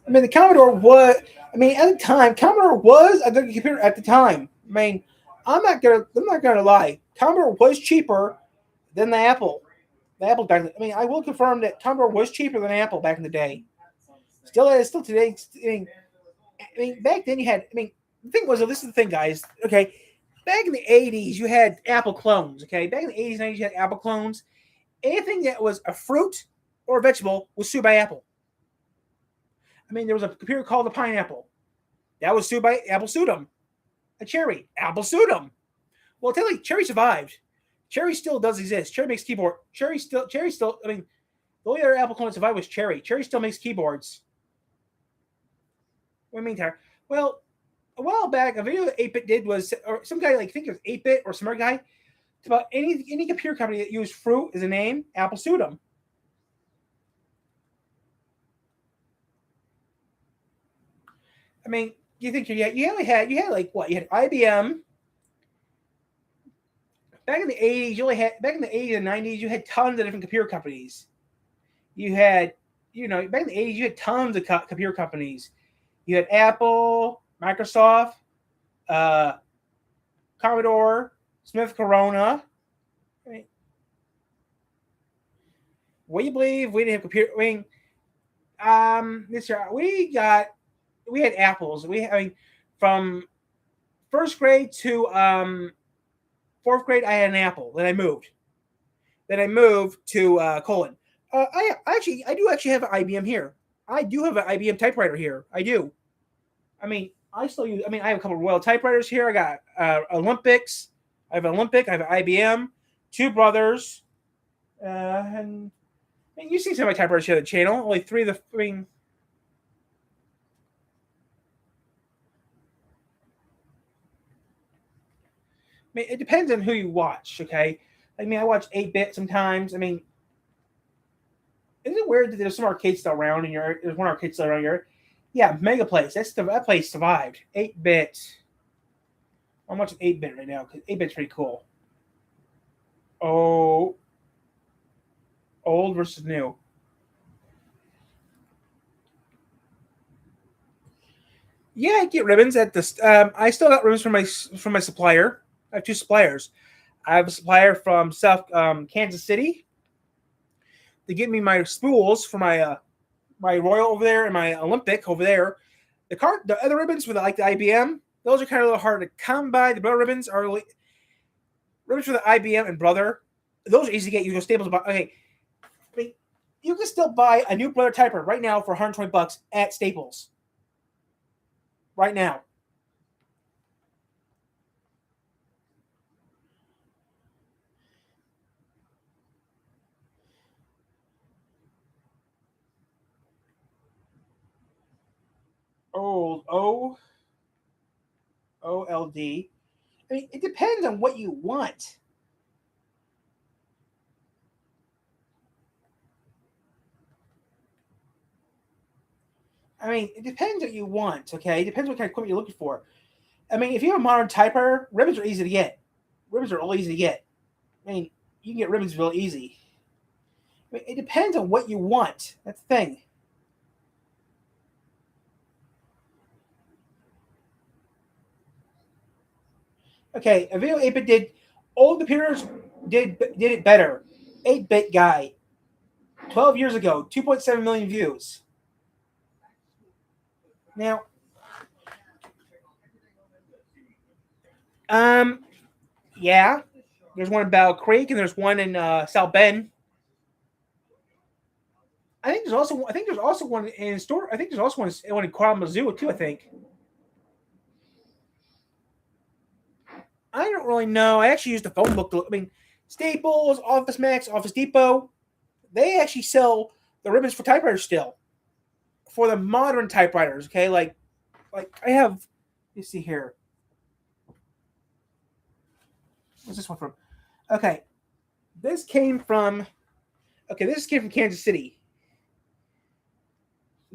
I mean, the Commodore was. I mean, at the time, Commodore was a good computer at the time. I mean, I'm not gonna lie. Commodore was cheaper than the Apple. The Apple back. I mean, I will confirm that Commodore was cheaper than Apple back in the day. Still is. Still today. I mean, back then you had. I mean, the thing was. This is the thing, guys. Okay, back in the '80s, you had Apple clones. Okay, back in the '80s, '90s, you had Apple clones. Anything that was a fruit or a vegetable was sued by Apple. I mean, there was a computer called the Pineapple. That was sued by Apple. Sued them. A Cherry. Apple sued them. Well, tell you, Cherry survived. Cherry still does exist. Cherry makes keyboard. Cherry still. I mean, the only other Apple clone that survived was Cherry. Cherry still makes keyboards. What do you mean, Tyler? Well, a while back, a video that 8-Bit did was, or some guy, like, I think it was 8-Bit or some other guy, it's about any computer company that used fruit as a name, Apple sued them. I mean, you think you had like what? You had IBM. Back in the 80s, back in the 80s and 90s, you had tons of different computer companies. You had, back in the 80s, you had tons of computer companies. You had Apple, Microsoft, Commodore, Smith Corona. I mean, what do you believe we didn't have computer? I mean, this year we had Apples. From first grade to 4th grade, I had an Apple. Then I moved. To Colon. I do actually have an IBM here. I do have an IBM typewriter here. I do. I mean, I have a couple of Royal typewriters here. I got Olympics. I have an Olympic. I have an IBM. 2 brothers. And you see some of my typewriters here on the channel. Only 3 of the. I mean, it depends on who you watch, okay? I mean, I watch 8-Bit sometimes. I mean, isn't it weird that there's some arcades still around there's one arcade still around here? Yeah, Mega Place. That place survived. 8-Bit. I'm watching 8-Bit right now because 8-Bit's pretty cool. Oh. Old versus new. Yeah, I get ribbons at the. I still got ribbons from my supplier. I have 2 suppliers. I have a supplier from South Kansas City. They give me my spools for my my Royal over there and my Olympic over there. The other ribbons for the IBM, those are kind of a little hard to come by. The Brother ribbons are ribbons for the IBM and Brother. Those are easy to get. You go Staples. Okay, I mean, you can still buy a new Brother typewriter right now for $120 at Staples. Right now. OLD. I mean, it depends on what you want. I mean, it depends what you want, okay? It depends what kind of equipment you're looking for. I mean, if you have a modern typewriter, ribbons are easy to get. Ribbons are all easy to get. I mean, you can get ribbons real easy. I mean, it depends on what you want. That's the thing. Okay, a video 8-bit did. Old computers did it better. 8-bit guy. 12 years ago, 2.7 million views. Now, yeah, there's one in Battle Creek and there's one in South Bend. I think there's also one in store. I think there's also one in Kalamazoo too. I think. I don't really know. I actually used the phone book. I mean, Staples, Office Max, Office Depot, they actually sell the ribbons for typewriters still. For the modern typewriters, okay? Like I have, let's see here. What's this one from? Okay. This came from Kansas City.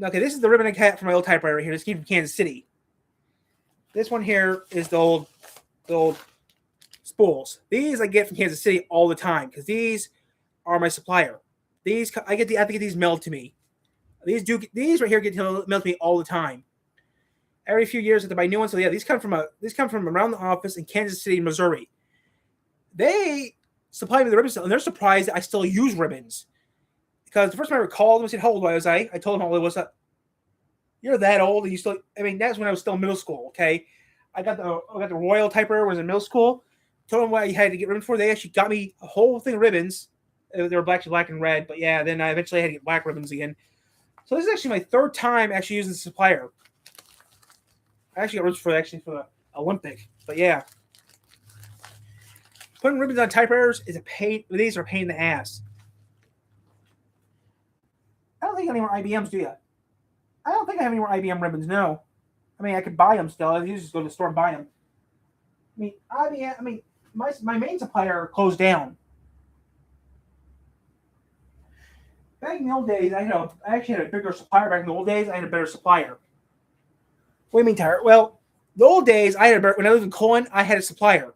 Okay, this is the ribbon I got from my old typewriter right here. This came from Kansas City. This one here is the old spools. These I get from Kansas City all the time because these are my supplier. I have to get these mailed to me. These right here get mailed to me all the time. Every few years I have to buy new ones. So yeah, these come from around the office in Kansas City, Missouri. They supply me the ribbons, and they're surprised that I still use ribbons. Because the first time I recalled them, I said, "How old was I?" I told them how old I was. You're that old, and you still. I mean, that's when I was still in middle school. Okay, I got the Royal typewriter. Was in middle school. Told them what I had to get ribbons for. They actually got me a whole thing of ribbons. They were black and red, but yeah, then I eventually had to get black ribbons again. So this is actually my third time actually using the supplier. I actually got ribbons for the Olympic, but yeah. Putting ribbons on typewriters is a pain. These are a pain in the ass. I don't think any more IBMs, do you? I don't think I have any more IBM ribbons, no. I mean, I could buy them still. I usually just go to the store and buy them. My main supplier closed down. Back in the old days, I actually had a bigger supplier. Back in the old days, I had a better supplier. What do you mean, Tyler? Well, the old days, when I lived in Colon, I had a supplier.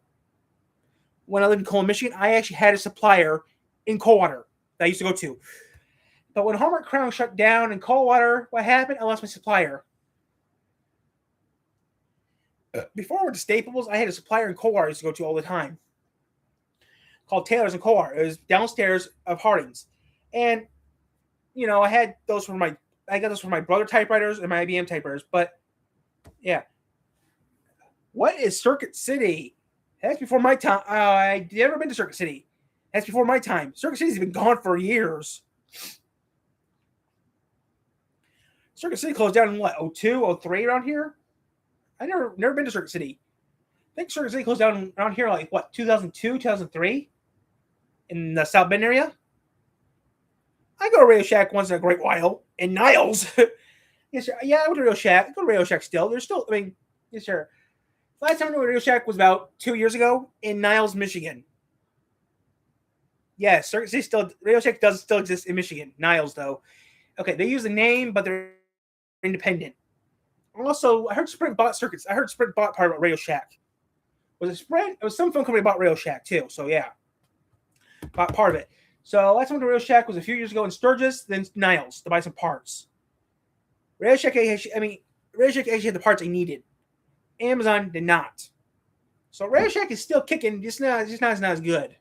When I lived in Colon, Michigan, I actually had a supplier in Coldwater that I used to go to. But when Hallmark Crown shut down in Coldwater, what happened? I lost my supplier. Before I went to Staples, I had a supplier in Coldwater I used to go to all the time. Called Taylor's in Coldwater. It was downstairs of Harding's. And, I got those for my Brother typewriters and my IBM typewriters. But, yeah. What is Circuit City? That's before my time. I've never been to Circuit City. That's before my time. Circuit City's been gone for years. Circuit City closed down in what, 02, 03 around here? I never been to Circuit City. I think Circuit City closed down around here like what, 2002, 2003? In the South Bend area? I go to Radio Shack once in a great while. In Niles. Yes, sir. Yeah, I went to Radio Shack. I go to Radio Shack still. There's still, yes, sir. Last time I went to Radio Shack was about 2 years ago in Niles, Michigan. Yes, Circuit City still, Radio Shack does still exist in Michigan. Niles, though. Okay, they use the name, but they're independent. Also, I heard Sprint bought Circuits. I heard Sprint bought part of Radio Shack. Was it Sprint? It was some phone company bought Radio Shack, too. So, yeah. Bought part of it. So, last time I went to Radio Shack was a few years ago in Sturgis, then Niles to buy some parts. Radio Shack actually had the parts I needed. Amazon did not. So Radio Shack is still kicking, just not as good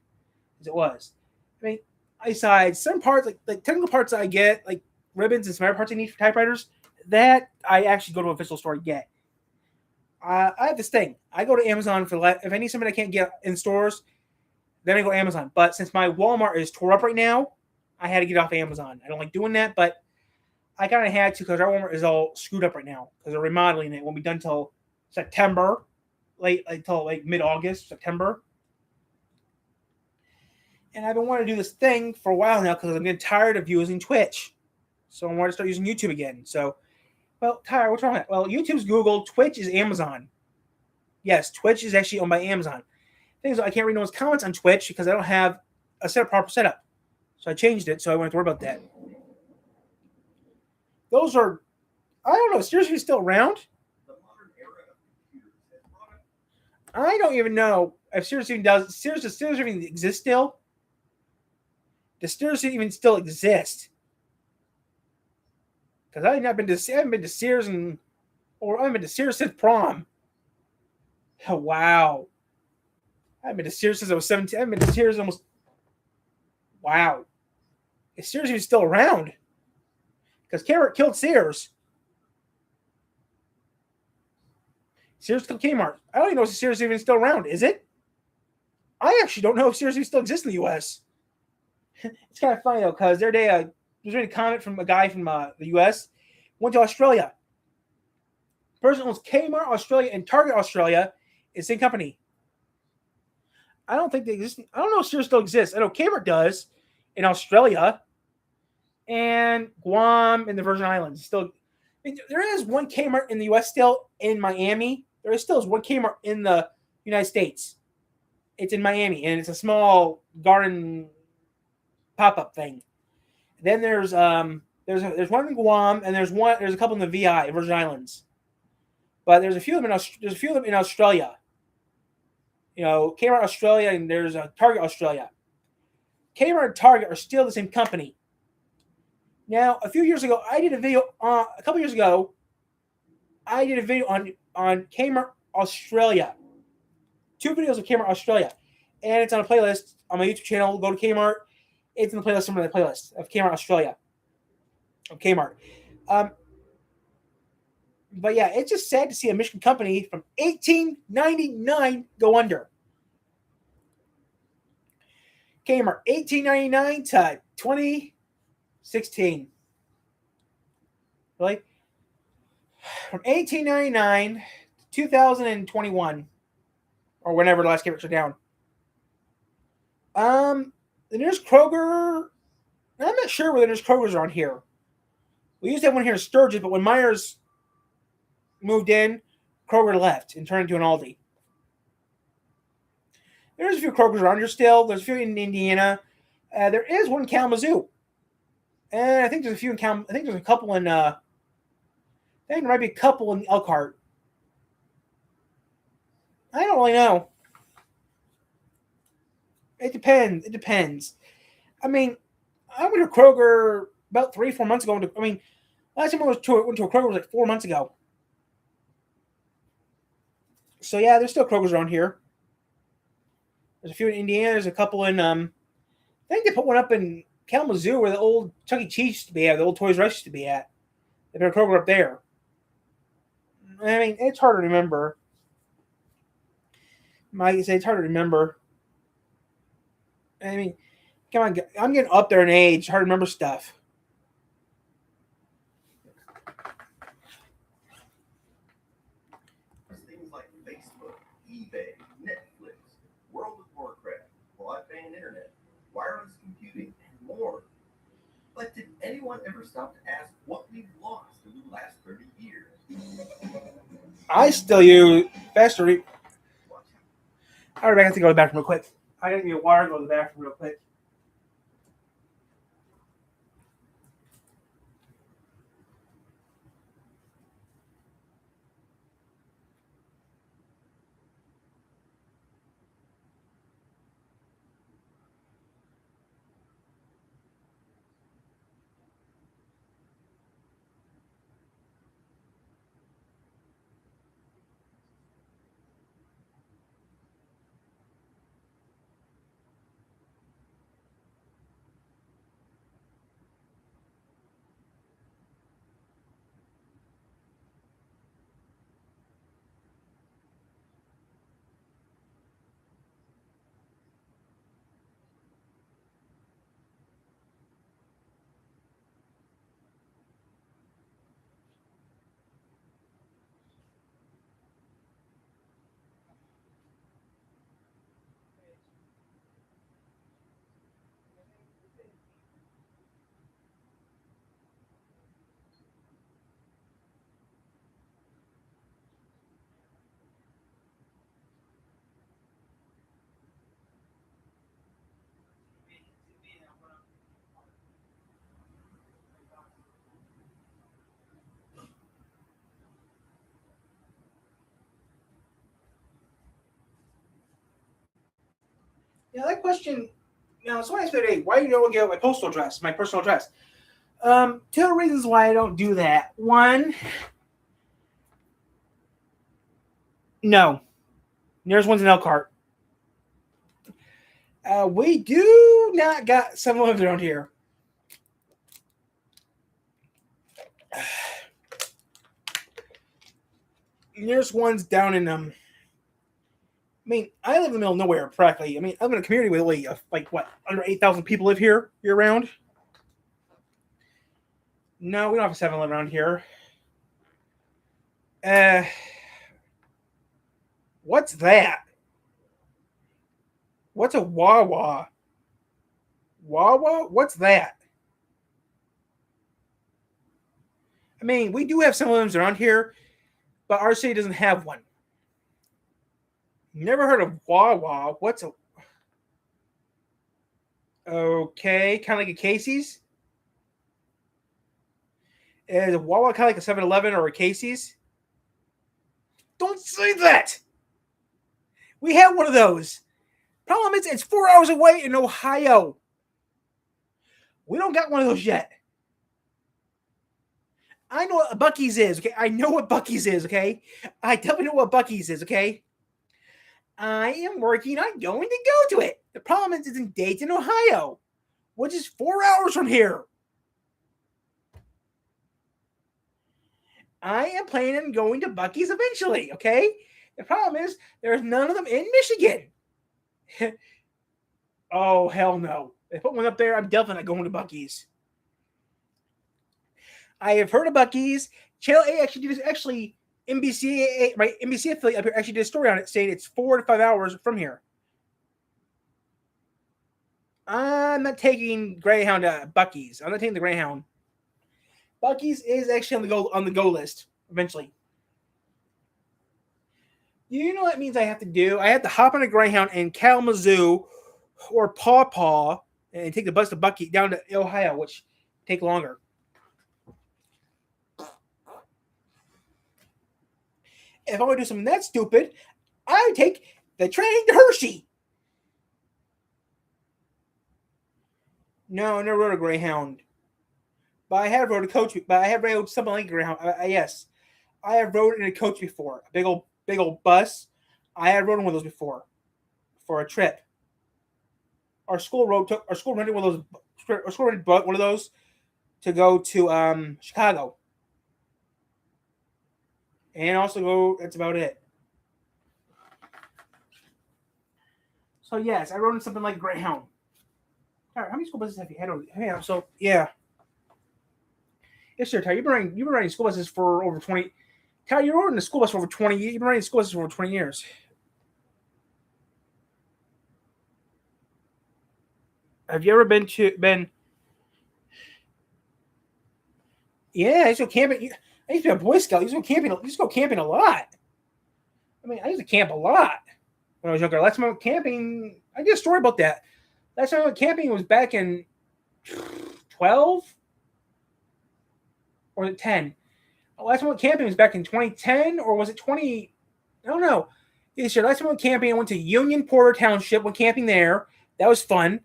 as it was. I mean, besides some parts, like technical parts that I get, like ribbons and some other parts I need for typewriters, that I actually go to a physical store to get. I have this thing. I go to Amazon for if I need something I can't get in stores, then I go to Amazon. But since my Walmart is tore up right now, I had to get off Amazon. I don't like doing that, but I kind of had to because our Walmart is all screwed up right now because they're remodeling it. It won't be done till September, until mid-August, September. And I've been wanting to do this thing for a while now because I'm getting tired of using Twitch. So I want to start using YouTube again. So, well, Tyler, what's wrong with that? Well, YouTube's Google, Twitch is Amazon. Yes, Twitch is actually owned by Amazon. Thing is, I can't read no one's comments on Twitch because I don't have a proper setup. So I changed it, so I won't have to worry about that. Those are, I don't know, seriously still around? I don't even know if Sirius even does. Sirius even exist still? Does Sirius even still exist? Because I haven't been to Sears I haven't been to Sears since prom. Oh, wow. I haven't been to Sears since I was 17. I haven't been to Sears almost. Wow. Is Sears even still around? Because Kmart killed Sears. Sears killed Kmart. I don't even know if Sears is even still around. Is it? I actually don't know if Sears even still exists in the U.S. It's kind of funny, though, because the other day, there was a comment from a guy from the U.S. Went to Australia. The person owns Kmart Australia and Target Australia. It's the same company. I don't think they exist. I don't know if Sears still exists. I know Kmart does in Australia and Guam and the Virgin Islands. Still, there is one Kmart in the U.S. still in Miami. There is still one Kmart in the United States. It's in Miami, and it's a small garden pop-up thing. Then there's one in Guam, and there's a couple in the VI, Virgin Islands. But there's a few of them in Australia. You know, Kmart Australia, and there's a Target Australia. Kmart and Target are still the same company. Now, a couple years ago, I did a video on Kmart Australia. 2 videos of Kmart Australia. And it's on a playlist on my YouTube channel. Go to Kmart. It's in the playlist, some of the playlist of Kmart Australia. Of Kmart. But yeah, it's just sad to see a Michigan company from 1899 go under. Kmart, 1899 to 2016. Really? From 1899 to 2021. Or whenever the last Kmart shut down. The nearest Kroger, I'm not sure whether there's Kroger's around here. We used to have one here in Sturgis, but when Myers moved in, Kroger left and turned into an Aldi. There's a few Krogers around here still. There's a few in Indiana. There is one in Kalamazoo. And I think there's a few in I think there's a couple in I think there might be a couple in Elkhart. I don't really know. It depends. I mean, I went to Kroger about 3-4 months ago. Last time I went to a Kroger was like 4 months ago. So yeah, there's still Krogers around here. There's a few in Indiana. There's a couple in I think they put one up in Kalamazoo where the old Chuck E. Cheese used to be at, the old Toys R Us used to be at. They put a Kroger up there. I mean, it's hard to remember. Might say it's hard to remember. I mean, come on, I'm getting up there in age. It's hard to remember stuff. Things like Facebook, eBay, Netflix, World of Warcraft, broadband internet, wireless computing, and more. But did anyone ever stop to ask what we've lost in the last 30 years? I still use faster. All right, I have to go to the bathroom real quick. I gotta get water and go to the bathroom real quick. Now that question. Now someone asked me today, why do you don't give my postal address, my personal address? Two reasons why I don't do that. One, no, there's one's in Elkhart. We do not got 7-Elevens around here. There's ones down in I mean, I live in the middle of nowhere practically. I mean, I'm in a community with only like what, under 8,000 people live here year round. No, we don't have a 7-Eleven around here. What's that? What's a Wawa? Wawa? What's that? I mean, we do have 7-Elevens around here, but our city doesn't have one. Never heard of Wawa. What's a... Okay, kind of like a Casey's? Is a Wawa kind of like a 7-Eleven or a Casey's? Don't say that! We have one of those. Problem is, it's 4 hours away in Ohio. We don't got one of those yet. I know what Buc-ee's is, okay? I know what Buc-ee's is, okay? I definitely know what Buc-ee's is, okay? I am working on going to go to it. The problem is, it's in Dayton, Ohio, which is 4 hours from here. I am planning on going to Buc-ee's eventually, okay? The problem is, there's none of them in Michigan. Oh, hell no. If I put one up there, I'm definitely not going to Buc-ee's. I have heard of Buc-ee's. Channel A actually did actually NBC, right? NBC affiliate up here actually did a story on it saying it's 4 to 5 hours from here. I'm not taking Greyhound to Buc-ee's. I'm not taking the Greyhound. Buc-ee's is actually on the go list eventually. You know what that means I have to do? I have to hop on a Greyhound in Kalamazoo or Paw Paw and take the bus to Buc-ee's down to Ohio, which take longer. If I want to do something that stupid, I would take the train to Hershey. No, I never rode a Greyhound. But I have rode a coach. But I have rode something like a Greyhound. Yes, I have rode in a coach before. A big old bus. I have rode in one of those before for a trip. Our school rented one of those. Our school rented one of those to go to Chicago. And also go, that's about it. So yes, I rode in something like Greyhound. All right, how many school buses have you had over? Yeah, so yeah. Yes, sir, Ty. You've been riding school buses for over 20. Ty, you're riding the school bus for over 20 years. You've been riding school buses for over 20 years. Have you ever been? Yeah, I used to go camping. I used to be a Boy Scout. I used to go camping a lot. I mean, I used to camp a lot when I was younger. Last time I went camping, I did a story about that. Last time I went camping was back in 12 or 10. Last time I went camping was back in 2010 or was it 20? I don't know. Yes, sir. Last time I went camping, I went to Union Porter Township. Went camping there. That was fun.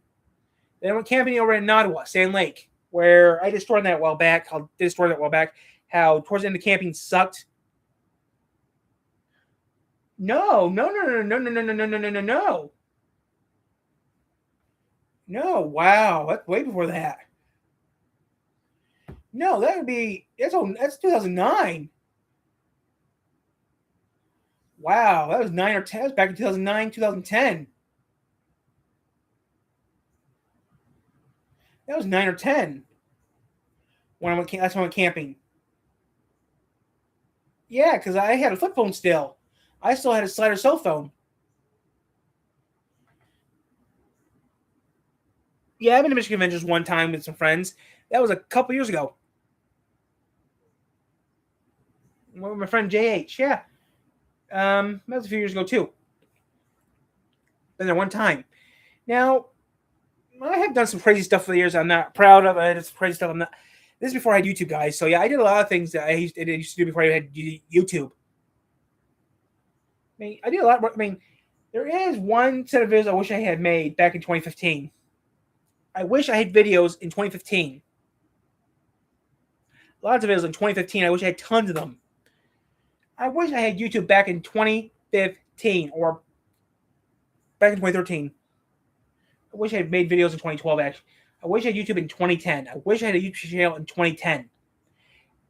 Then I went camping over in Nottawa, Sand Lake, where I did a story on that a while back. How towards the end of camping sucked. No. No, wow, that's way before that. No, that would be that's 2009. Wow, that was 9 or 10. That was back in 2009, 2010. That was 9 or 10 when I went camping. Yeah, because I had a flip phone still. I still had a slider cell phone. Yeah, I've been to Michigan Adventures one time with some friends. That was a couple years ago. With my friend JH, yeah. That was a few years ago too. Been there one time. Now, I have done some crazy stuff for the years I'm not proud of. I did some crazy stuff I'm not. This is before I had YouTube, guys. So yeah, I did a lot of things that I used to do before I had YouTube. I mean, I did a lot. I mean, There is one set of videos I wish I had made back in 2015. I wish I had videos in 2015. Lots of videos in 2015. I wish I had tons of them. I wish I had YouTube back in 2015 or back in 2013. I wish I had made videos in 2012, actually. I wish I had YouTube in 2010. I wish I had a YouTube channel in 2010.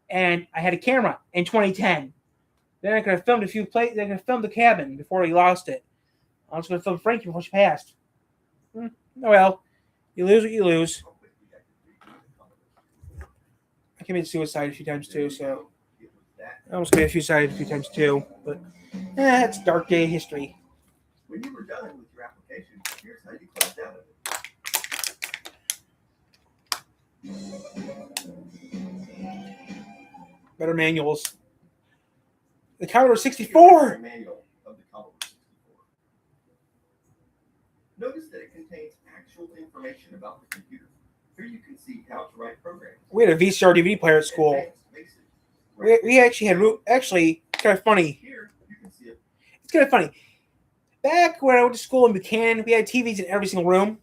And I had a camera in 2010. Then I could have filmed a few places. Then I could have filmed the cabin before we lost it. I was going to film Frankie before she passed. Oh well. You lose what you lose. I committed suicide a few times too, so I almost committed suicide a few times too. But it's dark day history. When you were done with your application, here's how you closed out of it. Better manuals. The Commodore 64. Manual of the Commodore 64. Notice that it contains actual information about the computer. Here you can see how to write programs. We had a VCR DVD player at school. We actually had actually it's kind of funny. Here you can see it. It's kind of funny. Back when I went to school in Buchanan, we had TVs in every single room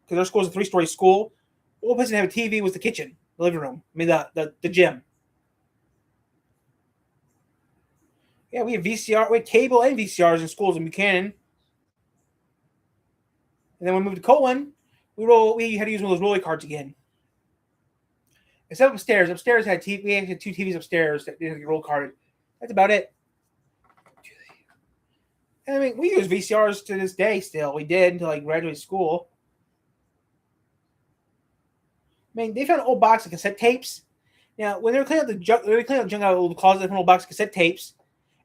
because our school was a 3-story school. The only place that had a TV was the kitchen, the living room. I mean the gym. Yeah, we had VCR, we had cable and VCRs in schools in Buchanan. And then when we moved to Colon, we had to use one of those rolly carts again. Except upstairs. Upstairs had TV. We had 2 TVs upstairs that didn't get roll carded. That's about it. I mean, we use VCRs to this day still. We did until I graduated school. I mean, they found an old box of cassette tapes. Now, when they were cleaning out the junk, out of the closet, they found an old box of cassette tapes.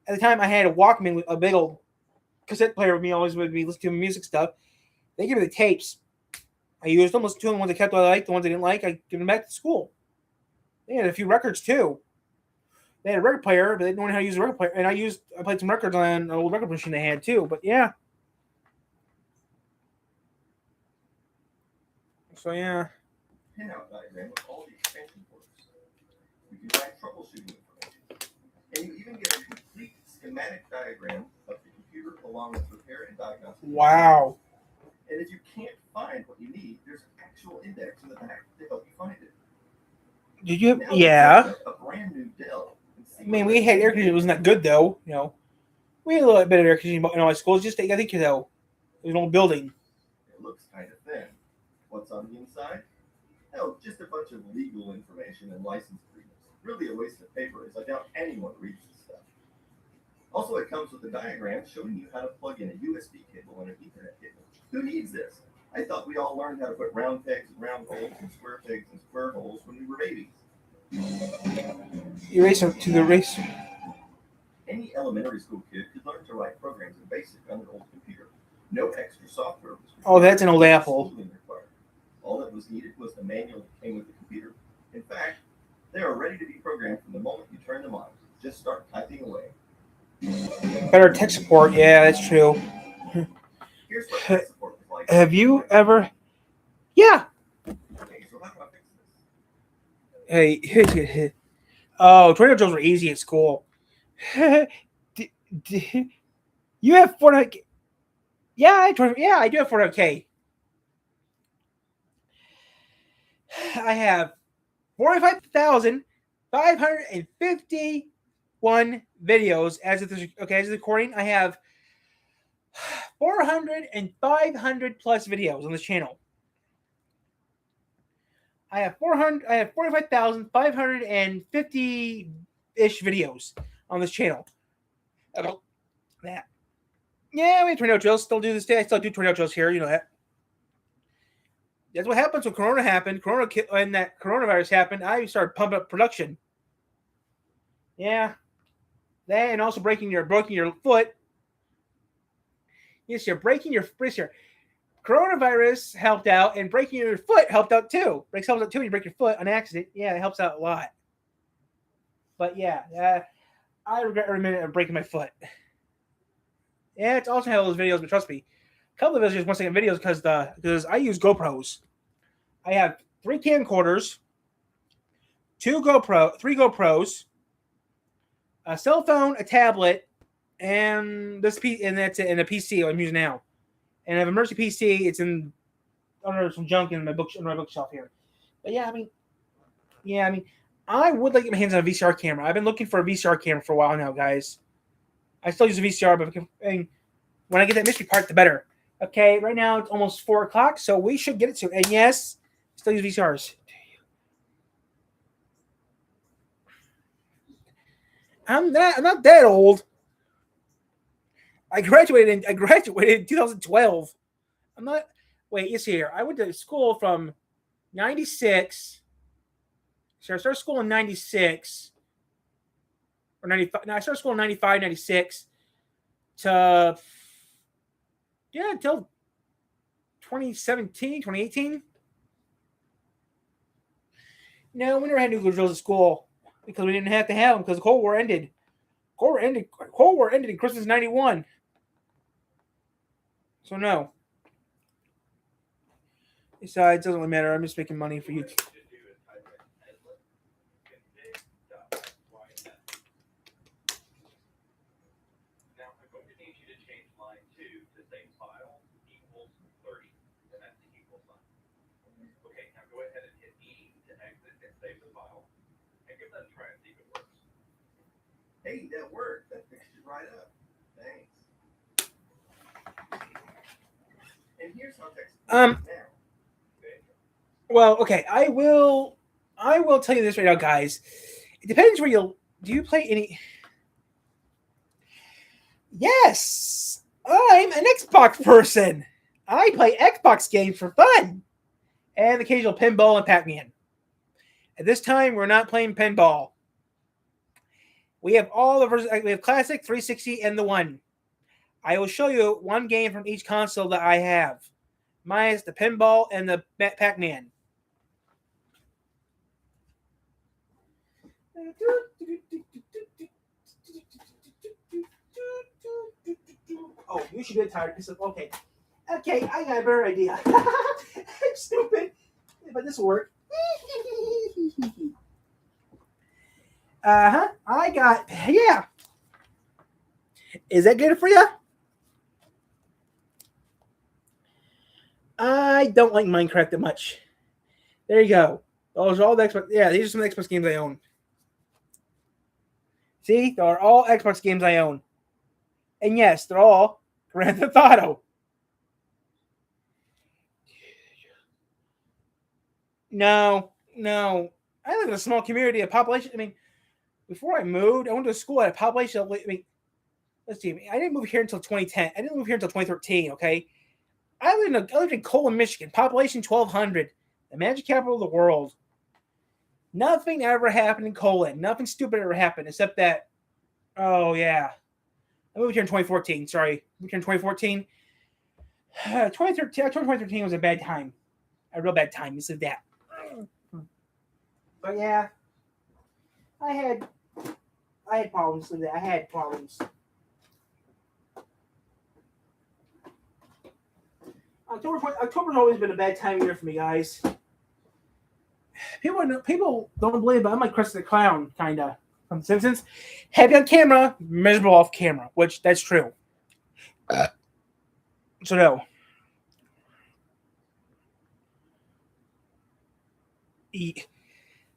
At the time, I had a Walkman with a big old cassette player with me, always with me, listening to music stuff. They gave me the tapes. I used them, listened to them. The ones I kept, I liked. The ones I didn't like, I give them back to school. They had a few records too. They had a record player, but they didn't know how to use a record player. And I played some records on an old record machine they had too. But yeah. So yeah. Pinout diagram of all the expansion ports. You can find troubleshooting information. And you even get a complete schematic diagram of the computer along with repair and diagnostic. Wow. And if you can't find what you need, there's an actual index in the back to help you find it. Did you? Now Yeah. A brand new Dell. I mean, we had air conditioning. It wasn't that good though. You know, we had a little bit of air conditioning in my school. It's just I think though, it was an old building. It looks kind of thin. What's on the inside? No, just a bunch of legal information and license agreements. Really a waste of paper, as I doubt anyone reads this stuff. Also, it comes with a diagram showing you how to plug in a USB cable and an Ethernet cable. Who needs this? I thought we all learned how to put round pegs in round holes and square pegs in square holes when we were babies. Eraser to the eraser. Any elementary school kid could learn to write programs in BASIC on an old computer. No extra software was required. Oh, that's an old Apple. All that was needed was the manual that came with the computer. In fact, they are ready to be programmed from the moment you turn them on. Just start typing away. Better tech support. Yeah, that's true. Here's what tech support was like. Have you ever? Yeah. Okay, so how do I fix this? Hey. Oh, tornado drills were easy at school. You have Fortnite? Yeah, I do have Fortnite. I have 45,551 videos as of this. Okay, as of the recording, I have 400 and 500 plus videos on this channel. I have 45,550-ish videos on this channel. About that. Yeah, we have tornado drills. Still do this day. I still do tornado drills here. You know that. That's what happens when Corona happened. When that coronavirus happened, I started pumping up production. Yeah. That and also breaking your foot. Yes, you're breaking your wrist here. Coronavirus helped out, and breaking your foot helped out too. Helps out too when you break your foot on accident. Yeah, it helps out a lot. But yeah, I regret every minute of breaking my foot. Yeah, it's also had those videos, but trust me, a couple of those just 1 second videos because I use GoPros. I have 3 camcorders, 3 GoPros, a cell phone, a tablet, and that's it. And a PC I'm using now. And I have a Mercy PC. It's in I don't know some junk in my bookshelf here. But yeah, I mean, I would like to get my hands on a VCR camera. I've been looking for a VCR camera for a while now, guys. I still use a VCR, but when I get that mystery part, the better. Okay, right now it's almost 4 o'clock, so we should get it soon. And yes, still use VCRs. I'm not that old. I graduated in 2012. I'm not. Wait, you see here. I went to school from 96. So I started school in 96 or 95. No, I started school in 95, 96 to until 2017, 2018. No, we never had nuclear drills at school because we didn't have to have them because the Cold War ended. Cold War ended in Christmas '91. So no. Besides, it doesn't really matter. I'm just making money for you. Hey, that worked. That fixed it right up. Thanks. And here's how text now. Well, okay. I will tell you this right now, guys. It depends where do you play any. Yes, I'm an Xbox person. I play Xbox games for fun and occasional pinball and Pac-Man. At this time, we're not playing pinball. We have all the versions. We have Classic, 360, and the One. I will show you one game from each console that I have. Mine is the pinball and the Pac-Man. Oh, you should get tired. Okay, I got a better idea. Stupid, but this will work. Yeah. Is that good for you? I don't like Minecraft that much. There you go. Those are all the Xbox. Yeah, these are some of the Xbox games I own. See, they are all Xbox games I own. And yes, they're all Grand Theft Auto. No. I live in a small community, a population. I mean, before I moved, I went to a school at a population of, let's see. I didn't move here until 2010. I didn't move here until 2013, okay? I lived in Colon, Michigan, population 1,200, the magic capital of the world. Nothing ever happened in Colon. Nothing stupid ever happened except that, oh, yeah. I moved here in 2014. Sorry. I moved here in 2014. 2013 was a bad time. A real bad time. You said that. But yeah, I had problems with that. I had problems. October's always been a bad time of year for me, guys. People don't believe, but I'm like Krusty the Clown, kind of, from The Simpsons. Happy on camera, miserable off camera, which that's true. So no.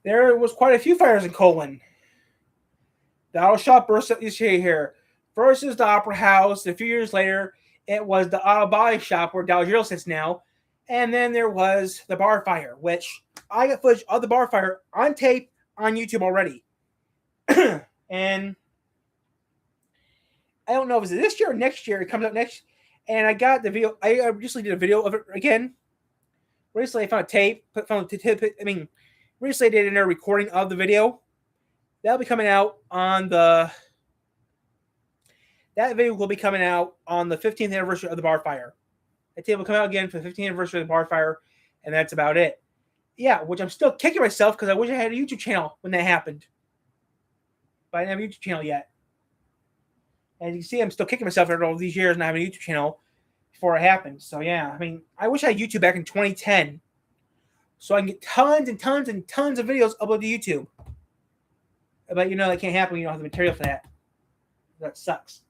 There was quite a few fires in Colon. The auto shop burst up this year here. First is the Opera House. A few years later, it was the auto body shop where Dollar General sits now. And then there was the bar fire, which I got footage of the bar fire on tape on YouTube already. And I don't know if it's this year or next year. It comes out next. And I got the video. I recently did a video of it again. Recently, I found a tape. Recently I did a recording of the video. That'll be coming out on the. That video will be coming out on the 15th anniversary of the bar fire. That tape will come out again for the 15th anniversary of the bar fire, and that's about it. Yeah, which I'm still kicking myself because I wish I had a YouTube channel when that happened. But I didn't have a YouTube channel yet. As you can see, I'm still kicking myself after all these years not having a YouTube channel before it happened. So yeah, I mean, I wish I had YouTube back in 2010. So I can get tons and tons and tons of videos uploaded to YouTube. But that can't happen when you don't have the material for that. That sucks.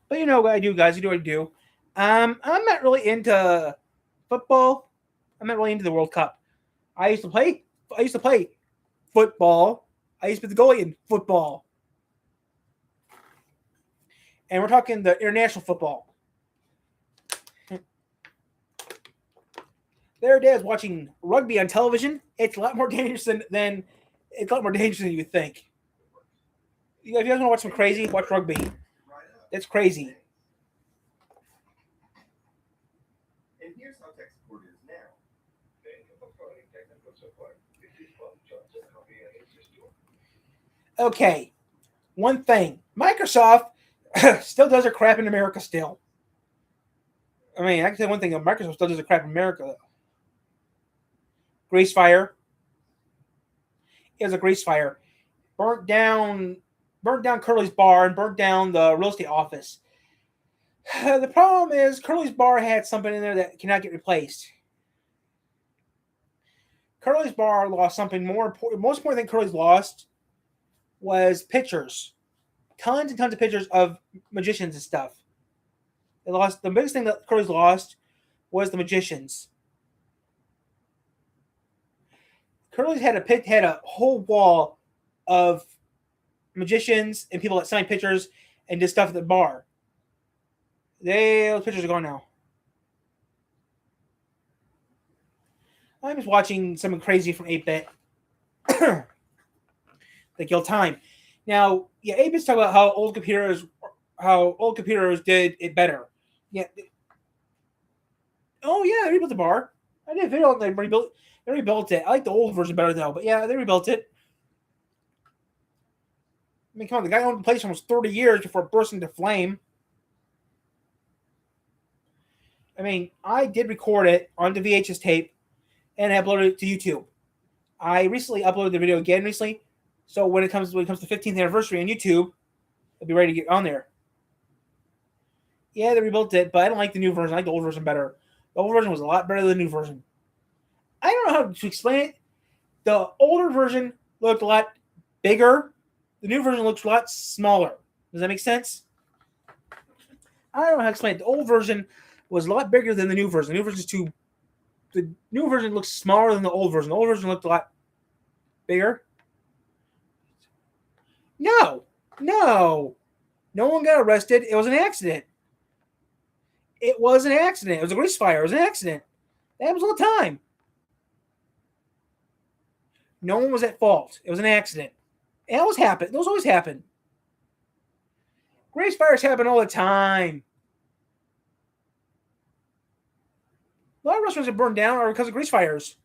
But you know what I do, guys. You know what I do. I'm not really into football. I'm not really into the World Cup. I used to play football. I used to be the goalie in football. And we're talking the international football. There it is, watching rugby on television. It's a lot more dangerous than you think. If you guys want to watch some crazy, watch rugby. It's crazy. And here's how tech support is now. Okay, one thing. Microsoft still does their crap in America still. I mean, I can say one thing. Microsoft still does their crap in America. Grease fire. It was a grease fire. Burnt down Curly's bar and burnt down the real estate office. The problem is Curly's bar had something in there that cannot get replaced. Curly's bar lost something more important. Most important thing Curly's lost was pictures. Tons and tons of pictures of magicians and stuff. They lost the biggest thing that Curly's lost was the magicians. Curly's had a whole wall of magicians and people that sign pictures and did stuff at the bar. Those pictures are gone now. I'm just watching something crazy from 8-Bit. They kill time. Now, yeah, 8-Bit's talking about how old computers did it better. Yeah. Oh yeah, they rebuilt the bar. I did a video on they rebuilt it. I like the old version better though, but yeah, they rebuilt it. I mean, come on, the guy owned the place for almost 30 years before it burst into flame. I mean, I did record it onto VHS tape and I uploaded it to YouTube. I recently uploaded the video again recently, so when it comes to 15th anniversary on YouTube, I'll be ready to get on there. Yeah, they rebuilt it, but I don't like the new version. I like the old version better. The old version was a lot better than the new version. I don't know how to explain it. The older version looked a lot bigger. The new version looks a lot smaller. Does that make sense? I don't know how to explain it. The old version was a lot bigger than the new version. The new version looks smaller than the old version. The old version looked a lot bigger. No one got arrested. It was an accident. It was an accident. It was a grease fire. It was an accident. That happens all the time. No one was at fault. It was an accident. It always happen. Those always happen. Grease fires happen all the time. A lot of restaurants that burned down are because of grease fires.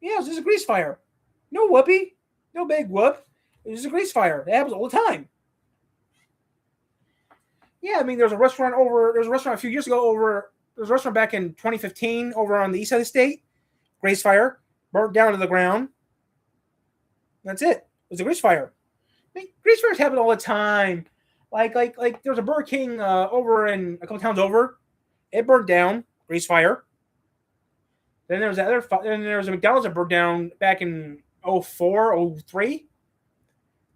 Yeah, it was just a grease fire. No whoopee. No big whoop. It was just a grease fire. That happens all the time. Yeah, I mean, there was a restaurant a few years ago there was a restaurant back in 2015 over on the east side of the state. Grease fire. Burnt down to the ground. That's it. It was a grease fire. I mean, grease fires happen all the time. Like there's a Burger King over in a couple towns over. It burned down. Grease fire. Then there was a McDonald's that burned down back in 04, 03.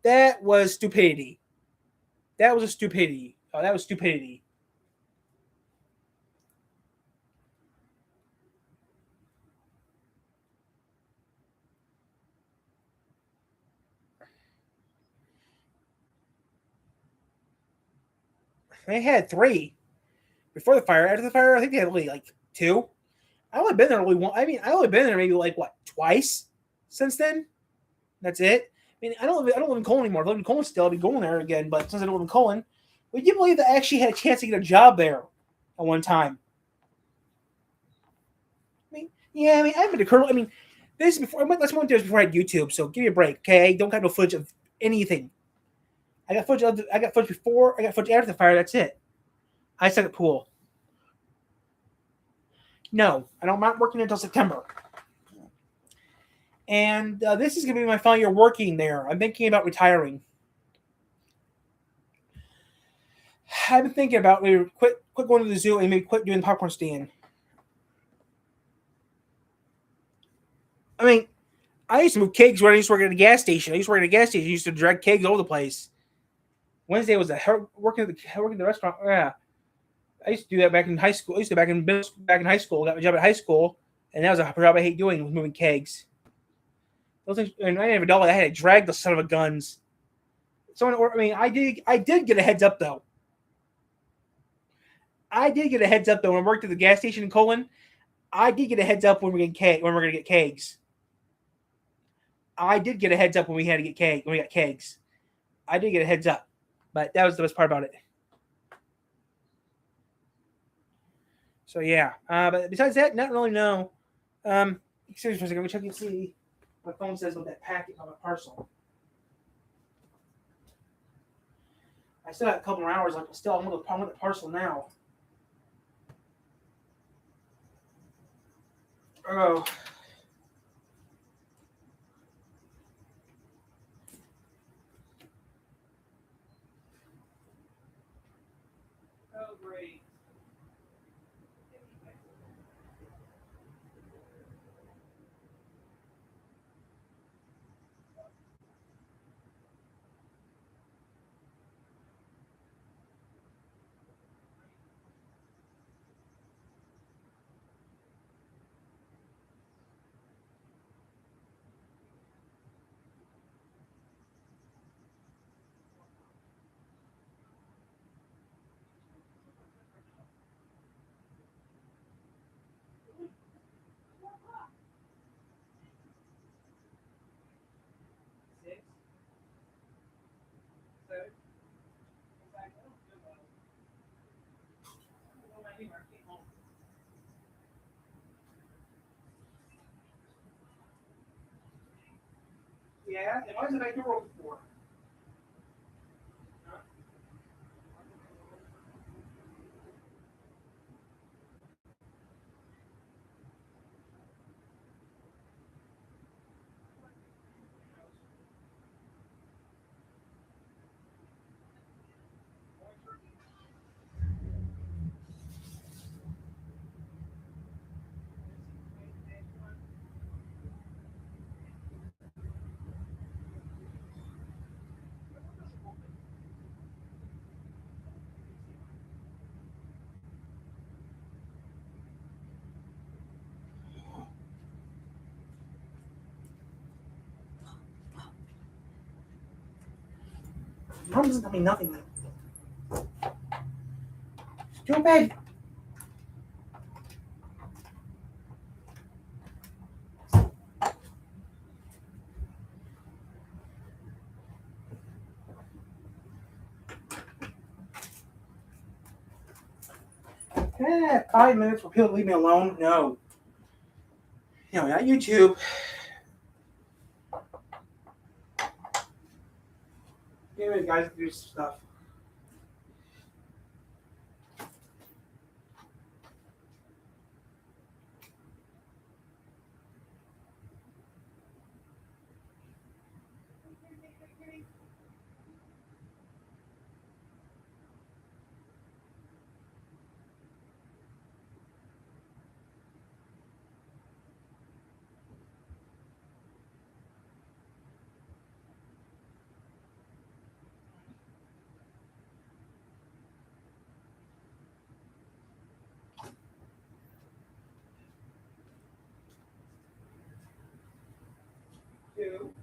That was stupidity. That was a stupidity. Oh, that was stupidity. They had 3 before the fire. After the fire, I think they had only like 2. I only been there only one. I mean, I only been there maybe like twice since then. That's it. I mean, I don't live in Colon anymore. If I live in Colon still, I'd be going there again. But since I don't live in Colon, would you believe that I actually had a chance to get a job there at one time? I mean, I've been to Colonel. I mean, this is before. That's one years before I had YouTube. So give me a break, okay? I don't got no footage of anything. I got footage before. I got footage after the fire. That's it. I suck at pool. No, I'm not working until September. And this is going to be my final year working there. I'm thinking about retiring. I've been thinking about maybe quit going to the zoo and maybe quit doing the popcorn stand. I mean, I used to move kegs when I used to work at a gas station. I used to drag kegs all over the place. Wednesday was working at the restaurant. Yeah, I used to do that back in high school. I used to back in high school. Got my job at high school, and that was a job I hate doing, was moving kegs. Those things, and I didn't have a dollar. I had to drag the son of a guns. I did get a heads up though. I did get a heads up though when I worked at the gas station in Colon. I did get a heads up when we're gonna get kegs. I did get a heads up when we had to get when we got kegs. I did get a heads up, but that was the best part about it. So yeah, but besides that, not really. No. Excuse me for a second. Let me check and see. My phone says about that packet on my parcel. I still have a couple more hours. I'm with the parcel now. Oh. Oh, great. Yeah, and why is it I door open for? Mom doesn't tell me nothing. Go to bed. Yeah, 5 minutes for people to leave me alone. No. No, not YouTube. Anyway, guys, do stuff. Two.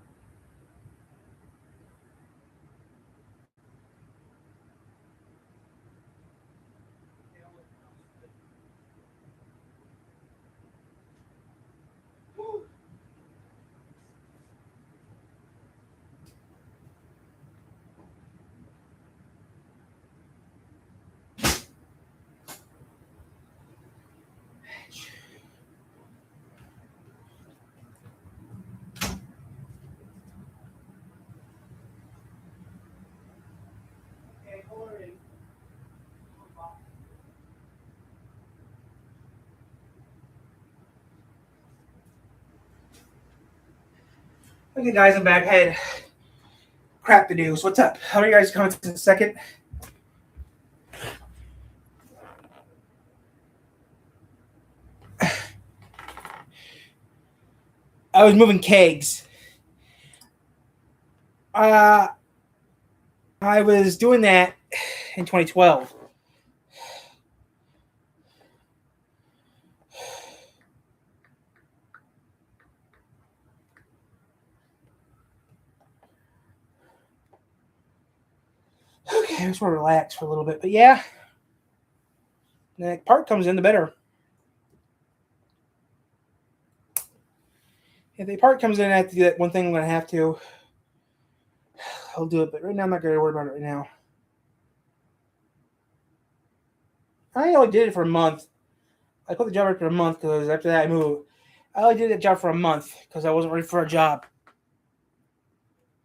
Okay, guys, I'm back. I had crap to do. So what's up? How are you guys coming in a second? I was moving kegs. I was doing that in 2012. Okay, I just want to relax for a little bit. But yeah, the part comes in, the better. If the part comes in, I have to do that one thing I'm going to have to. I'll do it, but right now I'm not going to worry about it right now. I only did it for a month. I quit the job after a month because after that I moved. I only did that job for a month because I wasn't ready for a job.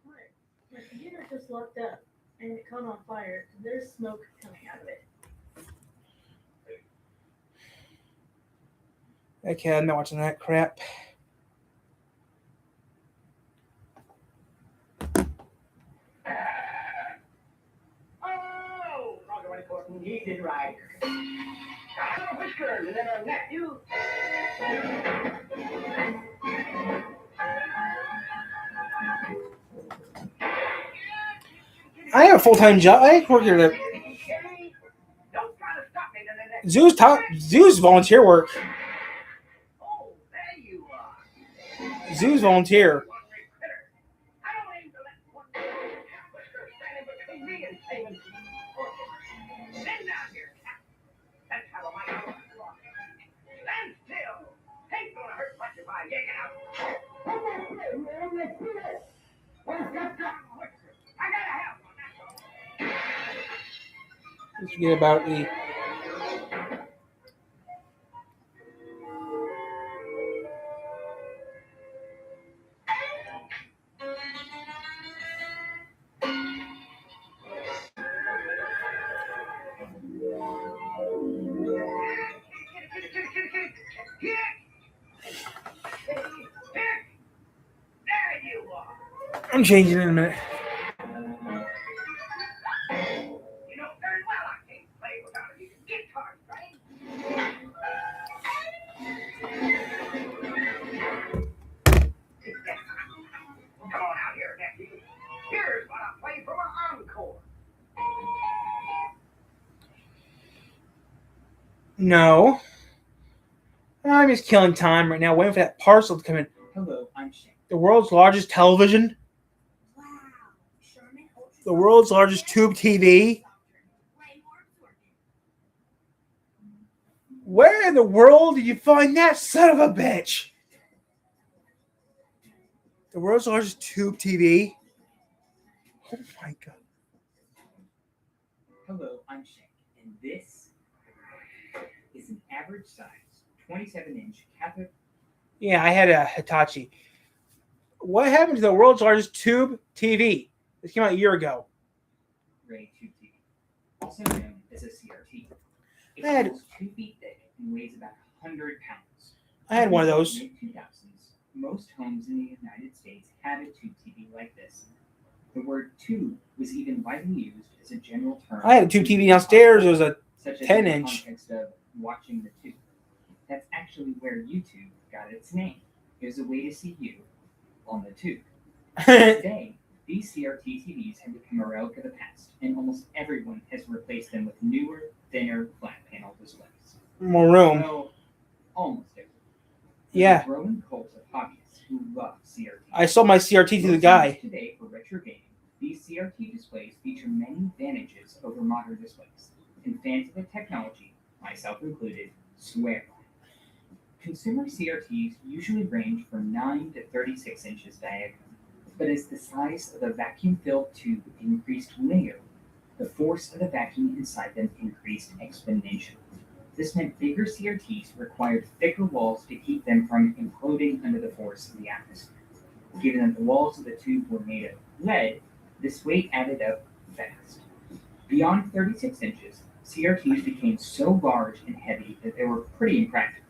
My computer just locked up and it caught on fire. There's smoke coming out of it. Okay, I'm not watching that crap. Oh, Roger Gordon, he did right. Whisker, and then our nephew. I have a full-time job. I work here at Zoo's volunteer work. Zoo's volunteer. Let's forget about the. I'm changing in a minute. No. I'm just killing time right now, waiting for that parcel to come in. Hello, I'm Shane. The world's largest television. The world's largest tube TV. Where in the world did you find that son of a bitch? The world's largest tube TV. Oh my god. Hello, I'm Shane, and this is an average size 27-inch cathode. Yeah, I had a Hitachi. What happened to the world's largest tube TV? This came out a year ago. Ray tube TV, also known as a CRT. It's I had- almost 2 feet thick and weighs about 100 pounds. I had one of those. In the mid-2000s, most homes in the United States had a tube TV like this. The word tube was even widely used as a general term. I had a tube TV downstairs. It was a such as 10-inch. in the context of watching the tube. That's actually where YouTube got its name. It was a way to see you on the tube. Today, these CRT TVs have become a relic of the past, and almost everyone has replaced them with newer, thinner, flat panel displays. More room. Well, almost everyone. Yeah. There's a growing cult of hobbyists who love CRT. I sold my CRT to the guy. Today, for retro gaming, these CRT displays feature many advantages over modern displays, and fans of the technology, myself included, swear by it. Consumer CRTs usually range from 9 to 36 inches diagonal, but as the size of the vacuum-filled tube increased linearly, the force of the vacuum inside them increased exponentially. This meant bigger CRTs required thicker walls to keep them from imploding under the force of the atmosphere. Given that the walls of the tube were made of lead, this weight added up fast. Beyond 36 inches, CRTs became so large and heavy that they were pretty impractical.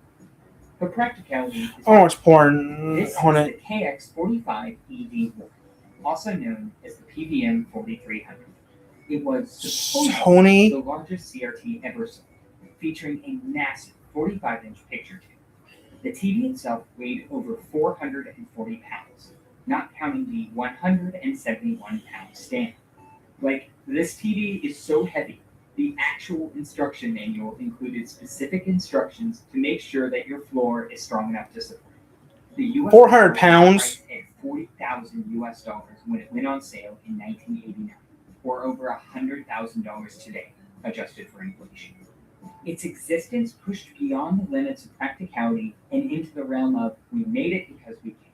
For practicality, is Oh, it's porn. this is Hornet. the KX45 EV1, also known as the PVM 4300. It was supposedly Sony. the largest CRT ever sold, featuring a massive 45-inch picture tube. The TV itself weighed over 440 pounds, not counting the 171-pound stand. Like, this TV is so heavy, the actual instruction manual included specific instructions to make sure that your floor is strong enough to support it. The US 400 pounds. At $40,000 when it went on sale in 1989, or over $100,000 today, adjusted for inflation. Its existence pushed beyond the limits of practicality and into the realm of we made it because we can.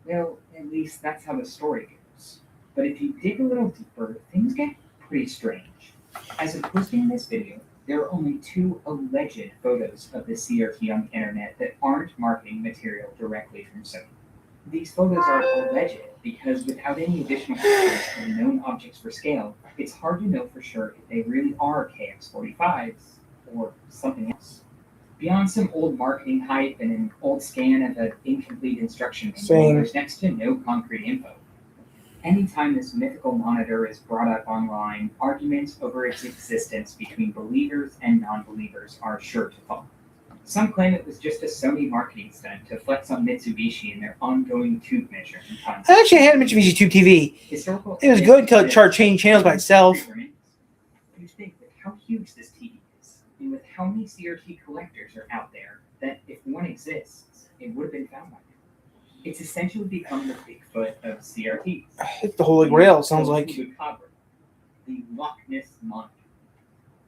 Well, at least that's how the story goes. But if you dig a little deeper, things get pretty strange. As of posting this video, there are only 2 alleged photos of the CRT on the internet that aren't marketing material directly from Sony. These photos are alleged because without any additional pictures of known objects for scale, it's hard to know for sure if they really are KX-45s or something else. Beyond some old marketing hype and an old scan of an incomplete instruction manual, there's next to no concrete info. Anytime this mythical monitor is brought up online, arguments over its existence between believers and non-believers are sure to follow. Some claim it was just a Sony marketing stunt to flex on Mitsubishi in their ongoing tube measuring contest. I actually had a Mitsubishi Tube TV. It was good until it started changing channels by itself. You think with how huge this TV is, and with how many CRT collectors are out there, that if one exists, it would have been found by now. It's essentially become the Bigfoot of CRTs. It's the Holy Grail, sounds like. The Loch Ness Monster.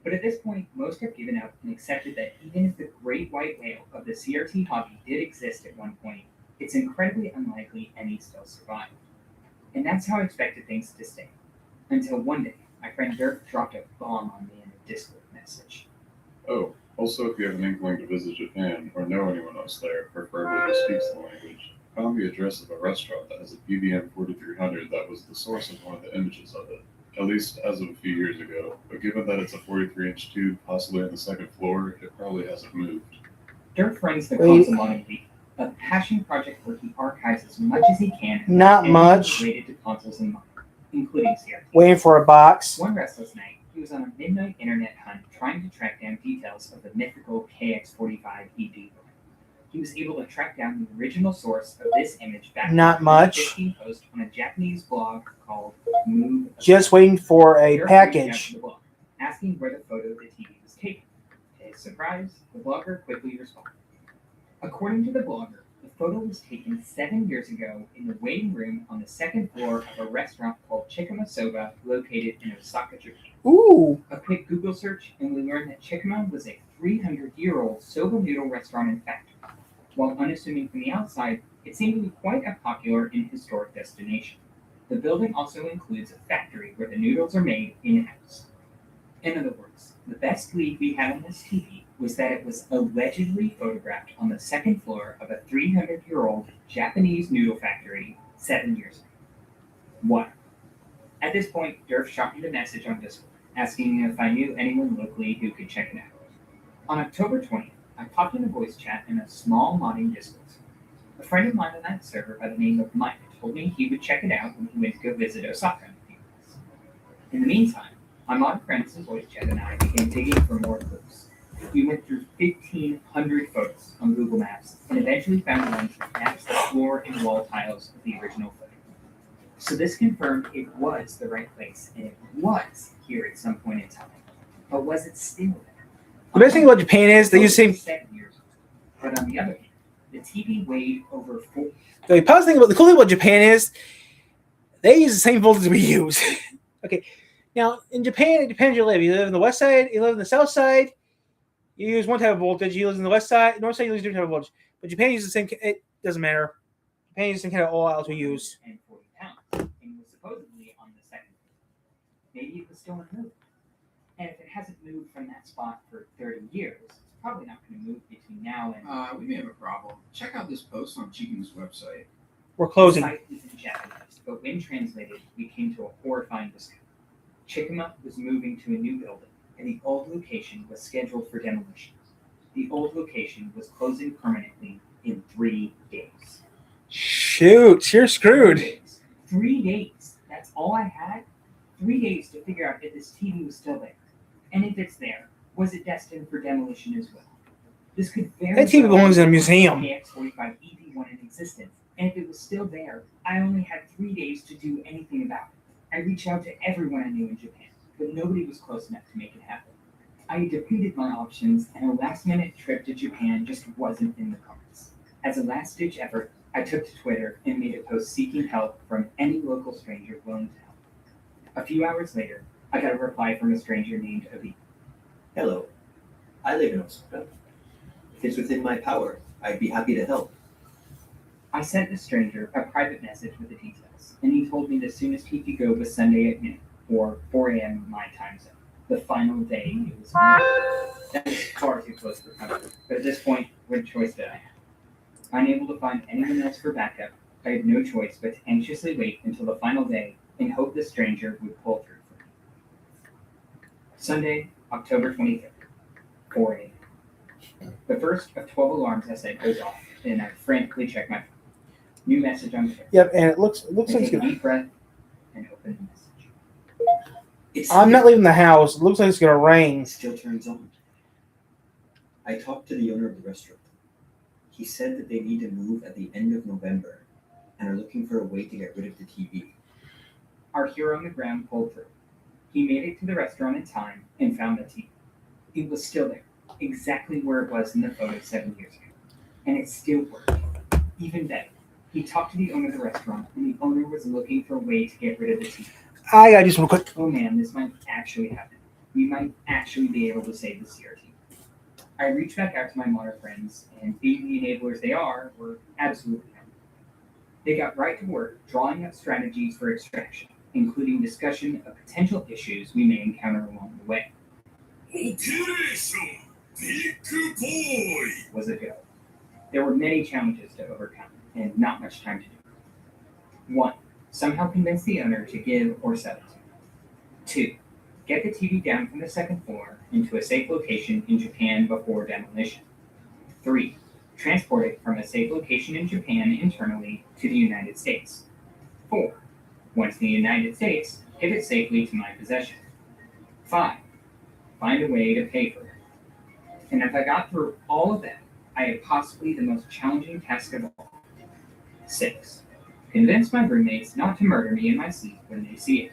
But at this point, most have given up and accepted that even if the great white whale of the CRT hobby did exist at one point, it's incredibly unlikely any still survived. And that's how I expected things to stay. Until one day, my friend Dirk dropped a bomb on me in a Discord message. Oh, also if you have an inkling to visit Japan or know anyone else there, preferably who speaks the language, found the address of a restaurant that has a PBM 4300 that was the source of one of the images of it. At least as of a few years ago, but given that it's a 43-inch tube, possibly on the second floor, it probably hasn't moved. Dirk runs the Console League, a passion project where he archives as much as he can. Not much. Related to consoles and models, including CRT. Waiting for a box. One restless night, he was on a midnight internet hunt trying to track down details of the mythical KX-45 ED. He was able to track down the original source of this image back Not to a much. 2015 post on a Japanese blog called Move. Just waiting for a Dirk reached out package. to the blog, asking where the photo of the TV was taken. To his surprise, the blogger quickly responded. According to the blogger, the photo was taken 7 years ago in the waiting room on the second floor of a restaurant called Chikama Soba, located in Osaka, Japan. Ooh. A quick Google search, and we learned that Chikama was a 300-year-old soba noodle restaurant and factory. While unassuming from the outside, it seemed to be quite a popular and historic destination. The building also includes a factory where the noodles are made in-house. In other words, the best lead we had on this TV was that it was allegedly photographed on the second floor of a 300-year-old Japanese noodle factory 7 years ago. What? At this point, Dirk shot me a message on Discord, asking if I knew anyone locally who could check it out. On October 20th, I popped in a voice chat in a small modding Discord. A friend of mine on that server by the name of Mike told me he would check it out when he went to go visit Osaka in a few weeks. In the meantime, my mod friends in voice chat and I began digging for more clues. We went through 1,500 photos on Google Maps and eventually found one that matched the floor and wall tiles of the original photo. So this confirmed it was the right place and it was here at some point in time. But was it still there? The best thing about Japan is they use the same. 7 years. But on the other hand, the TV weighed over 4. The positive thing about the cool thing about Japan is they use the same voltage we use. Okay, now in Japan it depends where you live. You live in the west side, you live in the south side. You use one type of voltage. You live in the west side, north side. You use a different type of voltage. But Japan uses the same. It doesn't matter. Japan uses the same kind of all out we use. And 40 pounds, and was supposedly on the second floor. Maybe it was still in move. And if it hasn't moved from that spot for 30 years, it's probably not going to move between now and... We may have a problem. Check out this post on Chikuma's website. We're closing. The site is in Japanese, but when translated, we came to a horrifying discovery. Chikama was moving to a new building, and the old location was scheduled for demolition. The old location was closing permanently in 3 days. Shoot, you're screwed. 3 days. That's all I had? 3 days to figure out if this TV was still there. And if it's there, was it destined for demolition as well? This could very That TV belongs in a museum. KX-45 EV1 in existence, and if it was still there, I only had 3 days to do anything about it. I reached out to everyone I knew in Japan, but nobody was close enough to make it happen. I had depleted my options, and a last-minute trip to Japan just wasn't in the cards. As a last-ditch effort, I took to Twitter and made a post seeking help from any local stranger willing to help. A few hours later, I got a reply from a stranger named Abi. Hello, I live in Osaka. If it's within my power, I'd be happy to help. I sent the stranger a private message with the details, and he told me the soonest he could go was Sunday at noon, or 4 a.m. my time zone, the final day it was. That was far too close for comfort, but at this point, what choice did I have? Unable to find anyone else for backup, I had no choice but to anxiously wait until the final day and hope the stranger would pull through for me. Sunday, October 23rd, 4 a.m. The first of 12 alarms I set goes off, and I frantically check my phone. New message on Twitter. Yep, and it looks I like take it's a gonna. deep breath and open the message. I'm not leaving the house. It looks like it's gonna rain. It still turns on. I talked to the owner of the restaurant. He said that they need to move at the end of November and are looking for a way to get rid of the TV. Our hero on the ground pulled through. He made it to the restaurant in time and found the TV. It was still there, exactly where it was in the photo 7 years ago. And it still worked. Even better, he talked to the owner of the restaurant, and the owner was looking for a way to get rid of the TV. I got just one quick. Oh man, this might actually happen. We might actually be able to save the CRT. I reached back out to my modern friends, and being the enablers they are, were absolutely helpful. They got right to work drawing up strategies for extraction, including discussion of potential issues we may encounter along the way. Operation Big Boy Was a go. There were many challenges to overcome, and not much time to do. 1. Somehow convince the owner to give or sell it. 2. Get the TV down from the second floor into a safe location in Japan before demolition. 3. Transport it from a safe location in Japan internally to the United States. 4. Once in the United States, get it safely to my possession. 5. Find a way to pay for it. And if I got through all of that, I had possibly the most challenging task of all. 6. Convince my roommates not to murder me in my sleep when they see it.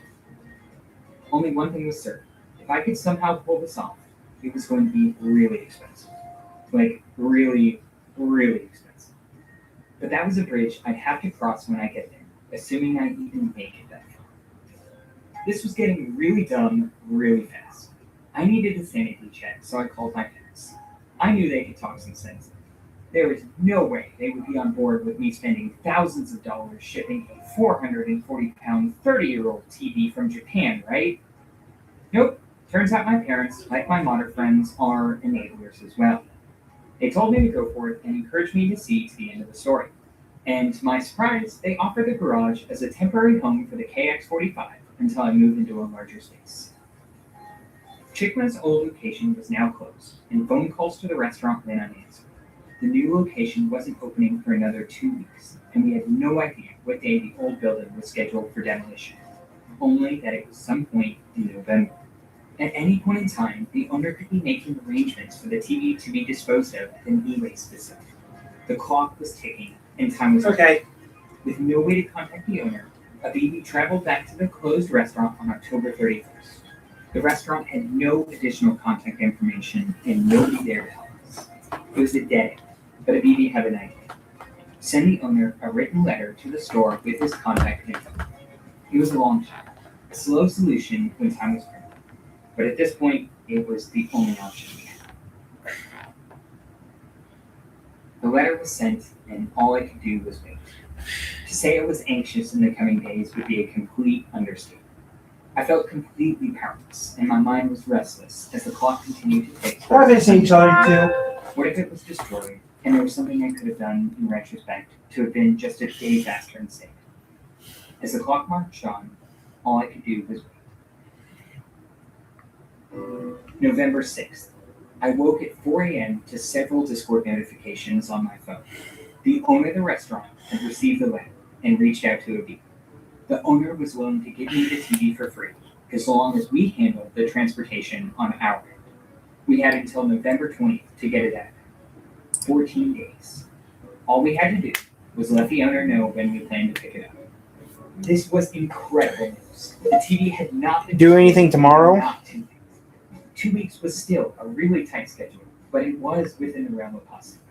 Only one thing was certain. If I could somehow pull this off, it was going to be really expensive. Like, really, really expensive. But that was a bridge I'd have to cross when I get there, assuming I even make it that far. This was getting really dumb really fast. I needed a sanity check, so I called my parents. I knew they could talk some sense. There was no way they would be on board with me spending thousands of dollars shipping a 440-pound 30-year-old TV from Japan, right? Nope. Turns out my parents, like my modern friends, are enablers as well. They told me to go for it and encouraged me to see to the end of the story. And to my surprise, they offered the garage as a temporary home for the KX45 until I moved into a larger space. Chikma's old location was now closed, and phone calls to the restaurant went unanswered. The new location wasn't opening for another 2 weeks, and we had no idea what day the old building was scheduled for demolition, only that it was some point in November. At any point in time, the owner could be making arrangements for the TV to be disposed of at an e-waste facility. The clock was ticking, and time was okay. With no way to contact the owner, Abibi traveled back to the closed restaurant on October 31st. The restaurant had no additional contact information, and nobody there to help us. It was a dead end, but Abibi had an idea. Send the owner a written letter to the store with his contact info. It was a long shot, a slow solution when time was pressed. But at this point, it was the only option we had. The letter was sent, and all I could do was wait. To say I was anxious in the coming days would be a complete understatement. I felt completely powerless, and my mind was restless as the clock continued to tick. Or they see each other too. What if it was destroyed, and there was something I could have done in retrospect to have been just a day faster and safe? As the clock marched on, all I could do was wait. November 6th. I woke at 4 a.m. to several Discord notifications on my phone. The owner of the restaurant had received the letter and reached out to Abibi. The owner was willing to give me the TV for free, as long as we handled the transportation on our end. We had until November 20th to get it out. 14 days. All we had to do was let the owner know when we planned to pick it up. This was incredible news. The TV had not been Do anything tomorrow? Not 2 weeks. 2 weeks was still a really tight schedule, but it was within the realm of possible.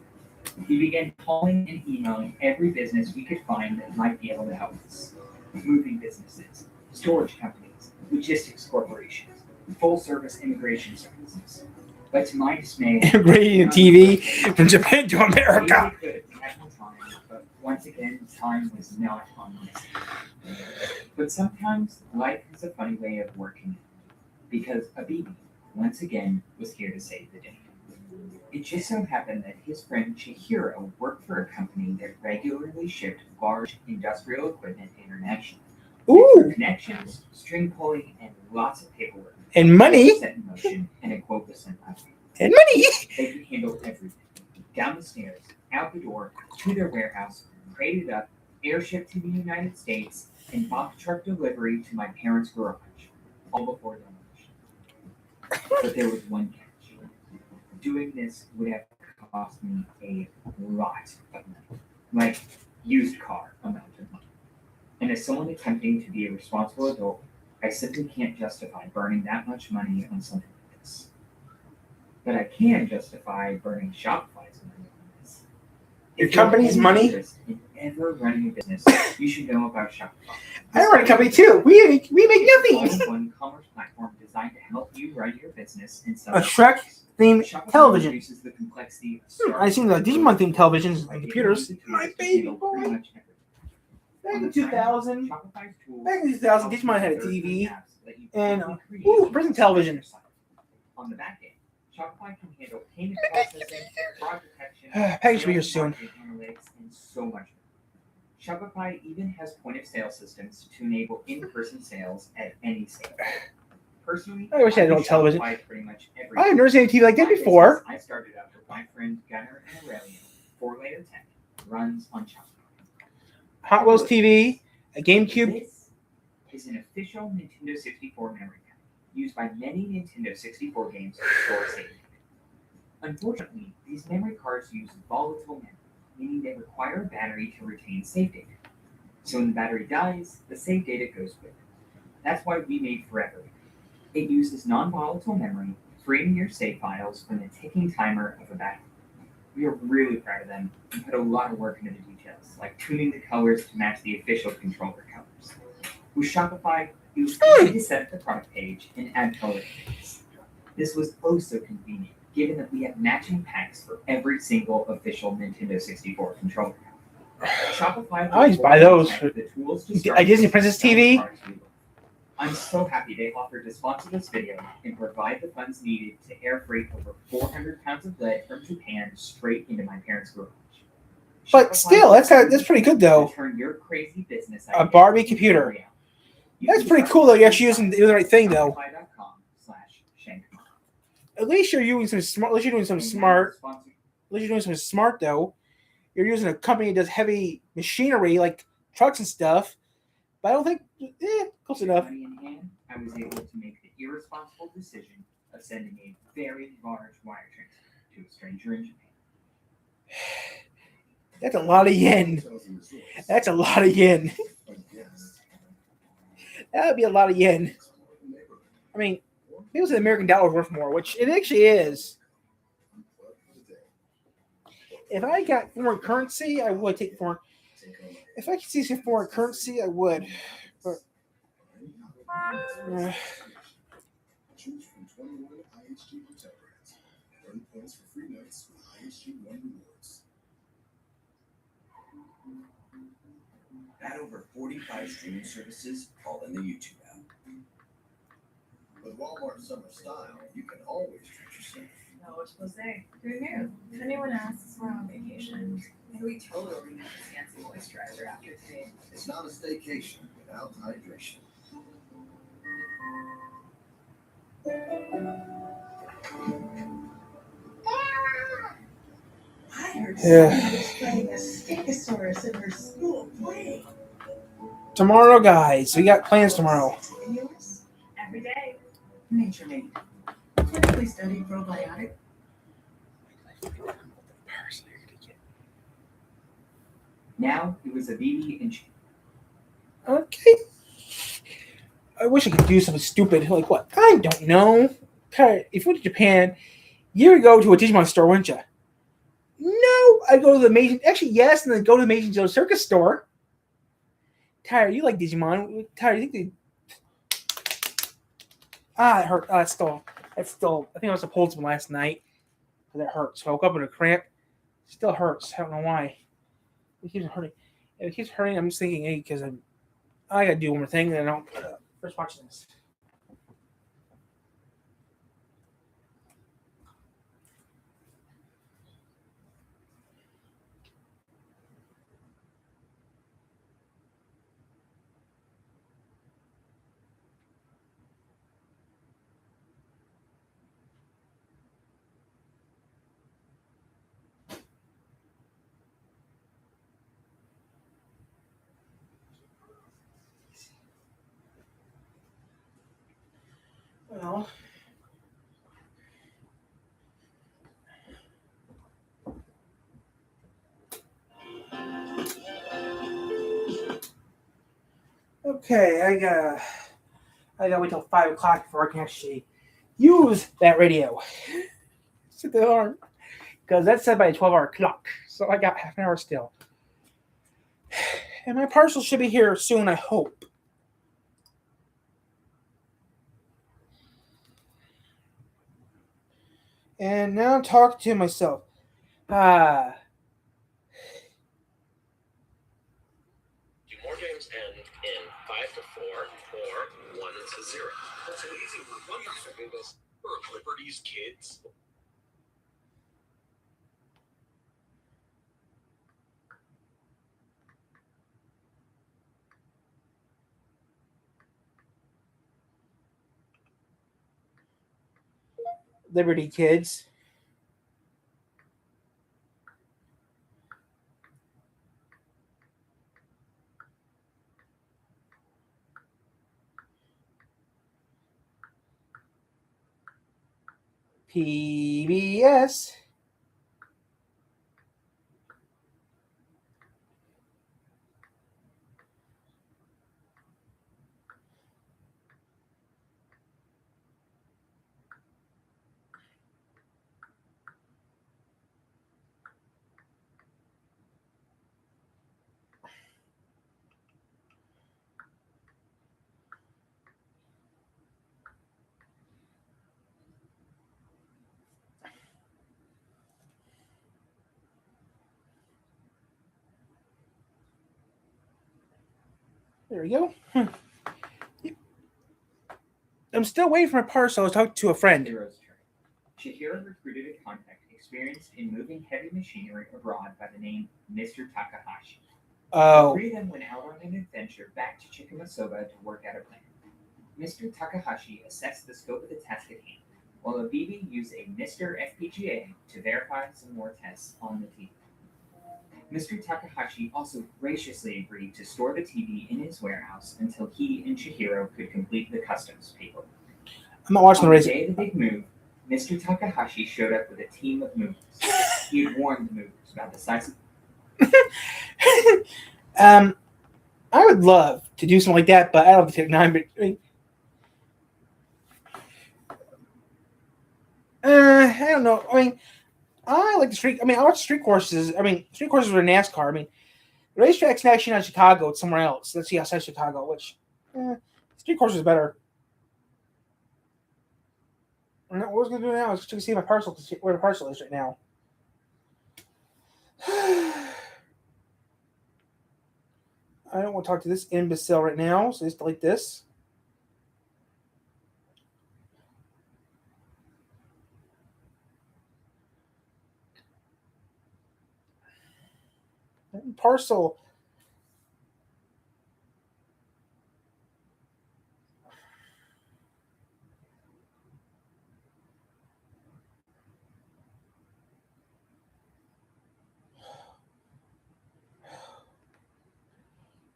We began calling and emailing every business we could find that might be able to help us. Moving businesses, storage companies, logistics corporations, full-service immigration services. But to my dismay, Integrating TV from Japan to America. we could at one time, but once again, time was not on this. But sometimes life has a funny way of working, because Abibi, once again, was here to save the day. It just so happened that his friend Chihiro worked for a company that regularly shipped large industrial equipment internationally. Ooh. Connections, string pulling, and lots of paperwork. And money. Set in motion, and a quote was sent out. And money. They could handle everything. Down the stairs, out the door, to their warehouse, crated up, airshipped to the United States, and box truck delivery to my parents' garage, all before demolition. But there was one catch. Doing this would have cost me a lot of money, like used car amount of money. And as someone attempting to be a responsible adult, I simply can't justify burning that much money on something like this. But I can justify burning Shopify's money on this. Your If you have company's any money? interest in ever running a business, you should know about Shopify. I run a company too. We make nothing. All-in-one commerce platform designed to help you run your business and sell A your Shrek products. themed Shopify television. reduces the complexity of I've seen the Digimon themed televisions by and giving computers. you the tools My to baby handle pretty boy. much everything. Back On in the side, 2000, Shopify's tools back in 2000, help Digimon had a third-party TV apps let you and quickly create ooh, prison television. On the back end, Shopify can handle payment processing, fraud detection, Package will be here sales soon. marketing analytics, and so much more. Shopify even has point-of-sale systems to enable in-person sales at any scale. Personally, I wish I had use no television. Shopify pretty much every I've never seen a TV like that My before. business, I started out with my friend Gunnar and Aurelian. 4-layer tech runs on Shopify. Hot Wheels TV, a GameCube. This is an official Nintendo 64 memory card used by many Nintendo 64 games to store save data. Unfortunately, these memory cards use volatile memory, meaning they require a battery to retain save data. So when the battery dies, the save data goes with it. That's why we made Forever. It uses non-volatile memory, freeing your save files from the ticking timer of a battery. We are really proud of them and put a lot of work into the details, like tuning the colors to match the official controller colors. With Shopify, it was easy to set up the product page and add color pages. This was oh so convenient, given that we have matching packs for every single official Nintendo 64 controller color. Shopify I always buy those. the tools to start A Disney Princess TV. products we love. I'm so happy they offered to sponsor this video and provide the funds needed to air freight over 400 pounds of lead from Japan straight into my parents' garage. But still, that's pretty good though. To turn your crazy business A idea Barbie into computer. reality. You That's can pretty start cool though. You're with actually using the right thing though. Shopify.com/Shanghai. At least you're using some smart. At least you're doing some smart. At least you're doing some smart though. You're using a company that does heavy machinery like trucks and stuff. But I don't think close enough. Money in hand, I was able to make the irresponsible decision of sending a very large wire transfer to a stranger in Japan. That's a lot of yen. That's a lot of yen. That would be a lot of yen. I mean, it was an American dollar worth more, which it actually is. If I got foreign currency, I would take foreign. If I could see some foreign currency, I would. But Choose from 21 IHG hotel brands. Earn points for free nights with IHG One Rewards. Add over 45 streaming services, all in the YouTube app. With Walmart Summer Style, you can always treat yourself. No, what was they? Good news. If anyone asks, we're on vacation. Maybe we totally need a fancy moisturizer after today. It's not a staycation without hydration. I heard Yeah. someone was playing a Stegosaurus in her school play. tomorrow, guys, we got plans tomorrow. And yours? Every day. Nature made. Typically studied probiotic. Now it was Abibi and Chi. Okay. I wish I could do something stupid. Like what? I don't know. Okay, if you went to Japan, you would go to a Digimon store, wouldn't you? No, I'd go to the Amazing. Actually, yes, and then go to the Amazing Joe Circus store. Tyler, you like Digimon? Tyler, you think they? It hurt. That's still. I think I was a pulled some last night. That hurt. So I woke up with a cramp. It still hurts. I don't know why. It keeps hurting. If it keeps hurting, I'm just thinking, hey, because I gotta do one more thing, and I'll first watch this. Well. Okay, I gotta wait till 5 o'clock before I can actually use that radio. Set the alarm. Because that's set by a 12-hour clock. So I got half an hour still. And my parcel should be here soon, I hope. And now I'm talking to myself. More games end in 5-4 or 1-0. That's an easy one. What are you expecting this for Liberty's kids? Liberty kids. PBS. There we go. I'm still waiting for my parcel. I was talking to a friend. Chihiro recruited a contact experienced in moving heavy machinery abroad by the name Mr. Takahashi. Oh. The three of them went out on an adventure back to Chikumasoba to work out a plan. Mr. Takahashi assessed the scope of the task at hand, while Abibi used a Mr. FPGA to verify some more tests on the TV. Mr. Takahashi also graciously agreed to store the TV in his warehouse until he and Chihiro could complete the customs paperwork. I'm not watching the race. On the day of the big move, Mr. Takahashi showed up with a team of movers. He had warned the movers about the size of... I would love to do something like that, but I don't think 9. But I don't know. I mean, I like the street. I mean, I watch street courses. I mean, street courses are NASCAR. I mean, the racetrack's actually not Chicago. It's somewhere else. Let's see outside Chicago, which street course is better. What I was going to do now is to see my parcel, where the parcel is right now. I don't want to talk to this imbecile right now, so just delete this. Parcel.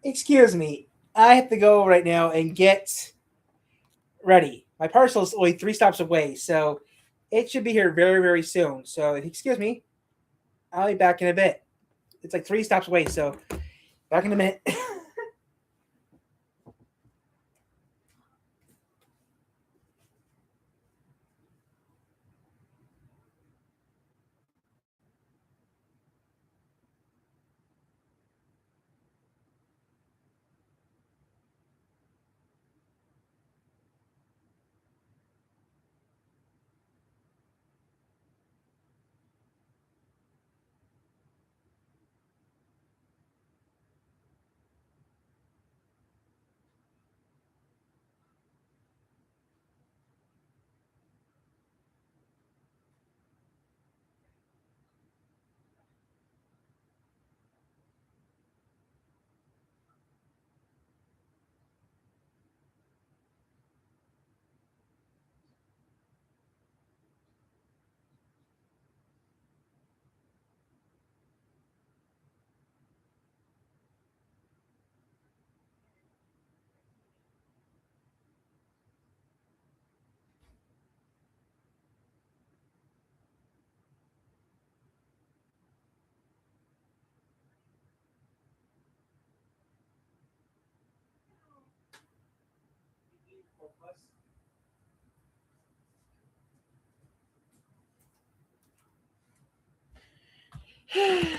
Excuse me. I have to go right now and get ready. My parcel is only 3 stops away, so it should be here very, very soon. So, excuse me. I'll be back in a bit. It's like 3 stops away, so back in a minute. Plus,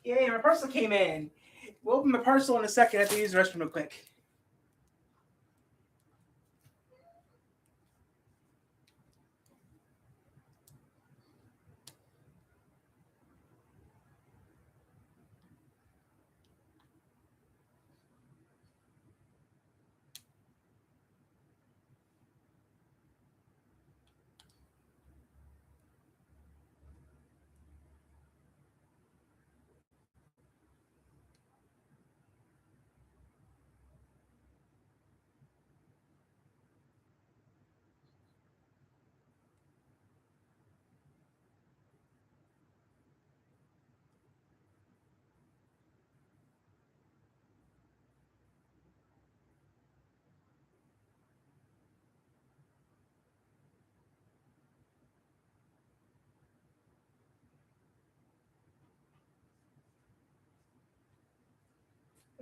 Yay, my parcel came in. We'll open my parcel in a second. I have to use the restroom real quick.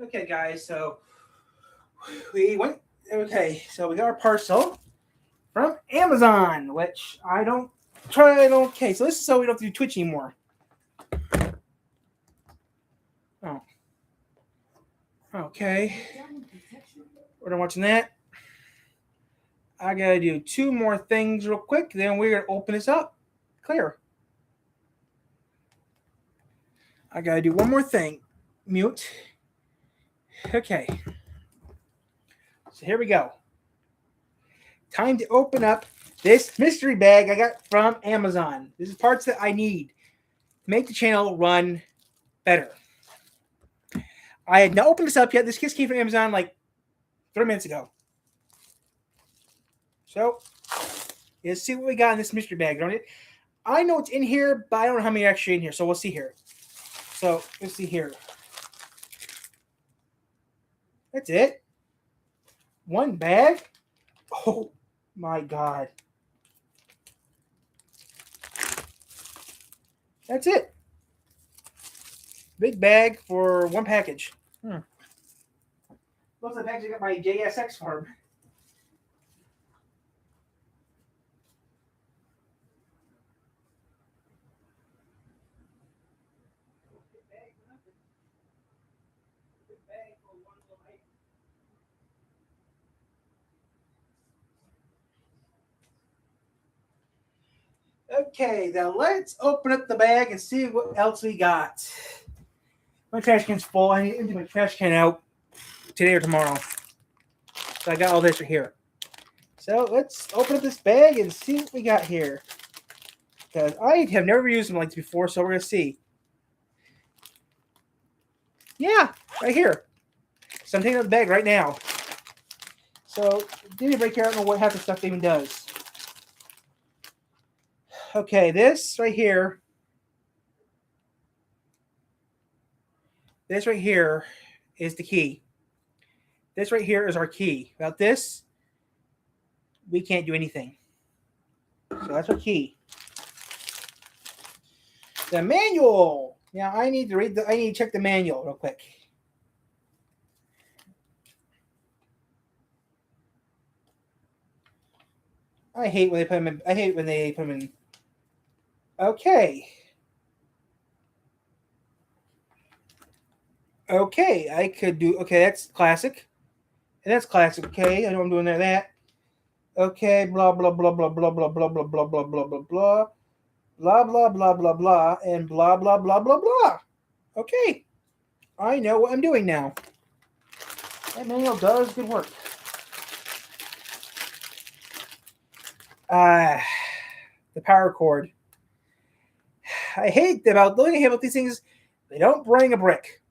Okay, guys, so we went. Okay, so we got our parcel from Amazon, which I don't try. Okay, so this is so we don't have to do Twitch anymore. Oh, okay. We're done watching that. I gotta do 2 more things real quick. Then we're gonna open this up. Clear. I gotta do 1 more thing. Mute. Okay. So here we go. Time to open up this mystery bag I got from Amazon. This is parts that I need to make the channel run better. I had not opened this up yet. This just came from Amazon like 3 minutes ago. So let's see what we got in this mystery bag. I know it's in here, but I don't know how many are actually in here. So we'll see here. So let's see here. That's it. 1 bag. Oh my God. That's it. Big bag for 1 package. Most of the package I got my JSX farm. Okay, now let's open up the bag and see what else we got. My trash can's full. I need to empty my trash can out today or tomorrow. So I got all this right here. So let's open up this bag and see what we got here. Because I have never used them like this before, so we're going to see. Yeah, right here. So I'm taking out the bag right now. So give me a break here. I don't know what half the stuff even does. Okay, this right here. This right here is the key. This right here is our key. Without this, we can't do anything. So that's our key. The manual. Now I need to check the manual real quick. I hate when they put them in. Okay. Okay, I could do. Okay, that's classic. And that's classic. Okay, I know I'm doing that. Okay, blah blah blah blah blah blah blah blah blah blah blah blah blah blah blah blah blah blah and blah blah blah blah blah. Okay, I know what I'm doing now. That manual does good work. The power cord. I hate about the only thing I hate about these things. They don't bring a brick.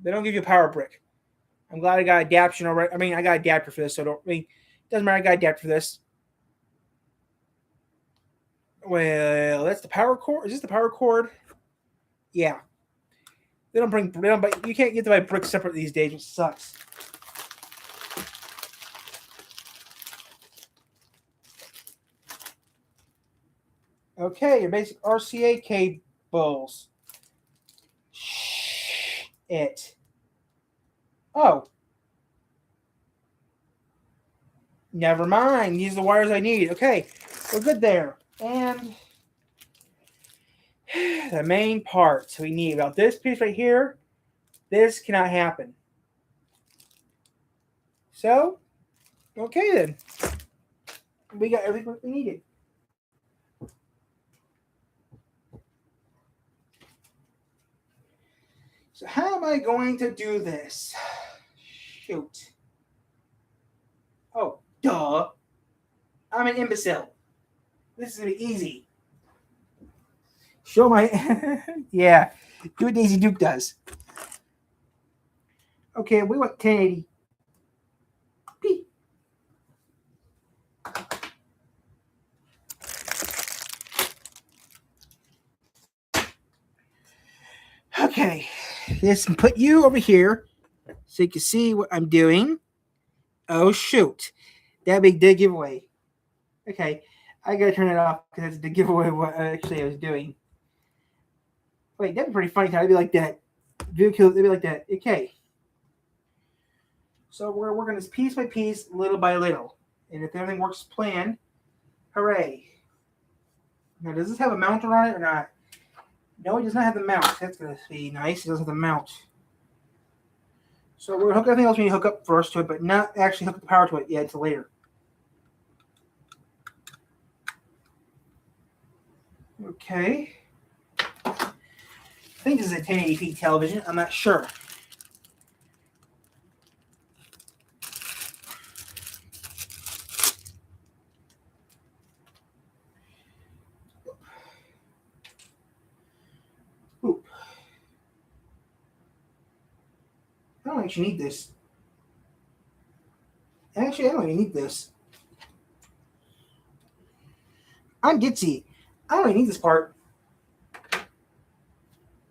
They don't give you a power brick. I'm glad I got adaptation already. I mean, I got adapter for this, so it doesn't matter. I got adapter for this. Well, that's the power cord. Is this the power cord? Yeah. They don't bring. But you can't get to buy bricks separate these days, which sucks. Okay, your basic RCA cables. It. Oh. Never mind. These are the wires I need. Okay, we're good there. And The main parts we need about this piece right here, this cannot happen. So, okay then. We got everything we needed. So how am I going to do this? Shoot. Oh, duh. I'm an imbecile. This is going to be easy. Show my... yeah. Do what Daisy Duke does. Okay, we want 1080. P. Okay. Let's put you over here so you can see what I'm doing. Oh, shoot. That big dead giveaway. Okay. I gotta turn it off because it's the giveaway what actually I was doing. Wait, that'd be pretty funny. I'd be like that. View kills, it'd be like that. Okay. So we're working this piece by piece, little by little. And if everything works as planned, hooray. Now, does this have a mounter on it or not? No, it does not have the mount. That's going to be nice. It doesn't have the mount. So we're going to hook everything else we need to hook up first to it, but not actually hook the power to it yet until later. Okay. I think this is a 1080p television. I'm not sure. Oop. I don't actually need this. Actually, I don't even need this. I'm ditzy. I don't even need this part.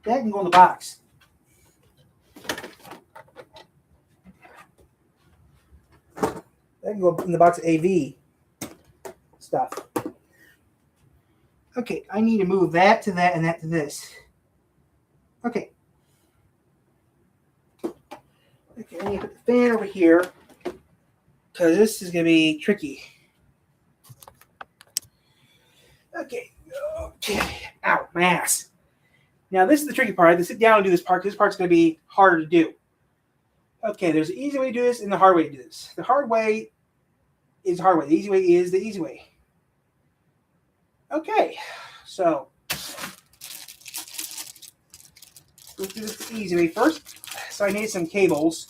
That can go in the box. That can go in the box of AV stuff. Okay, I need to move that to that and that to this. Okay. Okay, I need to put the fan over here because this is going to be tricky. Okay. Okay. Ow, my ass. Now, this is the tricky part. I have to sit down and do this part because this part's going to be harder to do. Okay, there's an easy way to do this and the hard way to do this. The hard way is the hard way. The easy way is the easy way. Okay, so let's do this the easy way first. So I need some cables.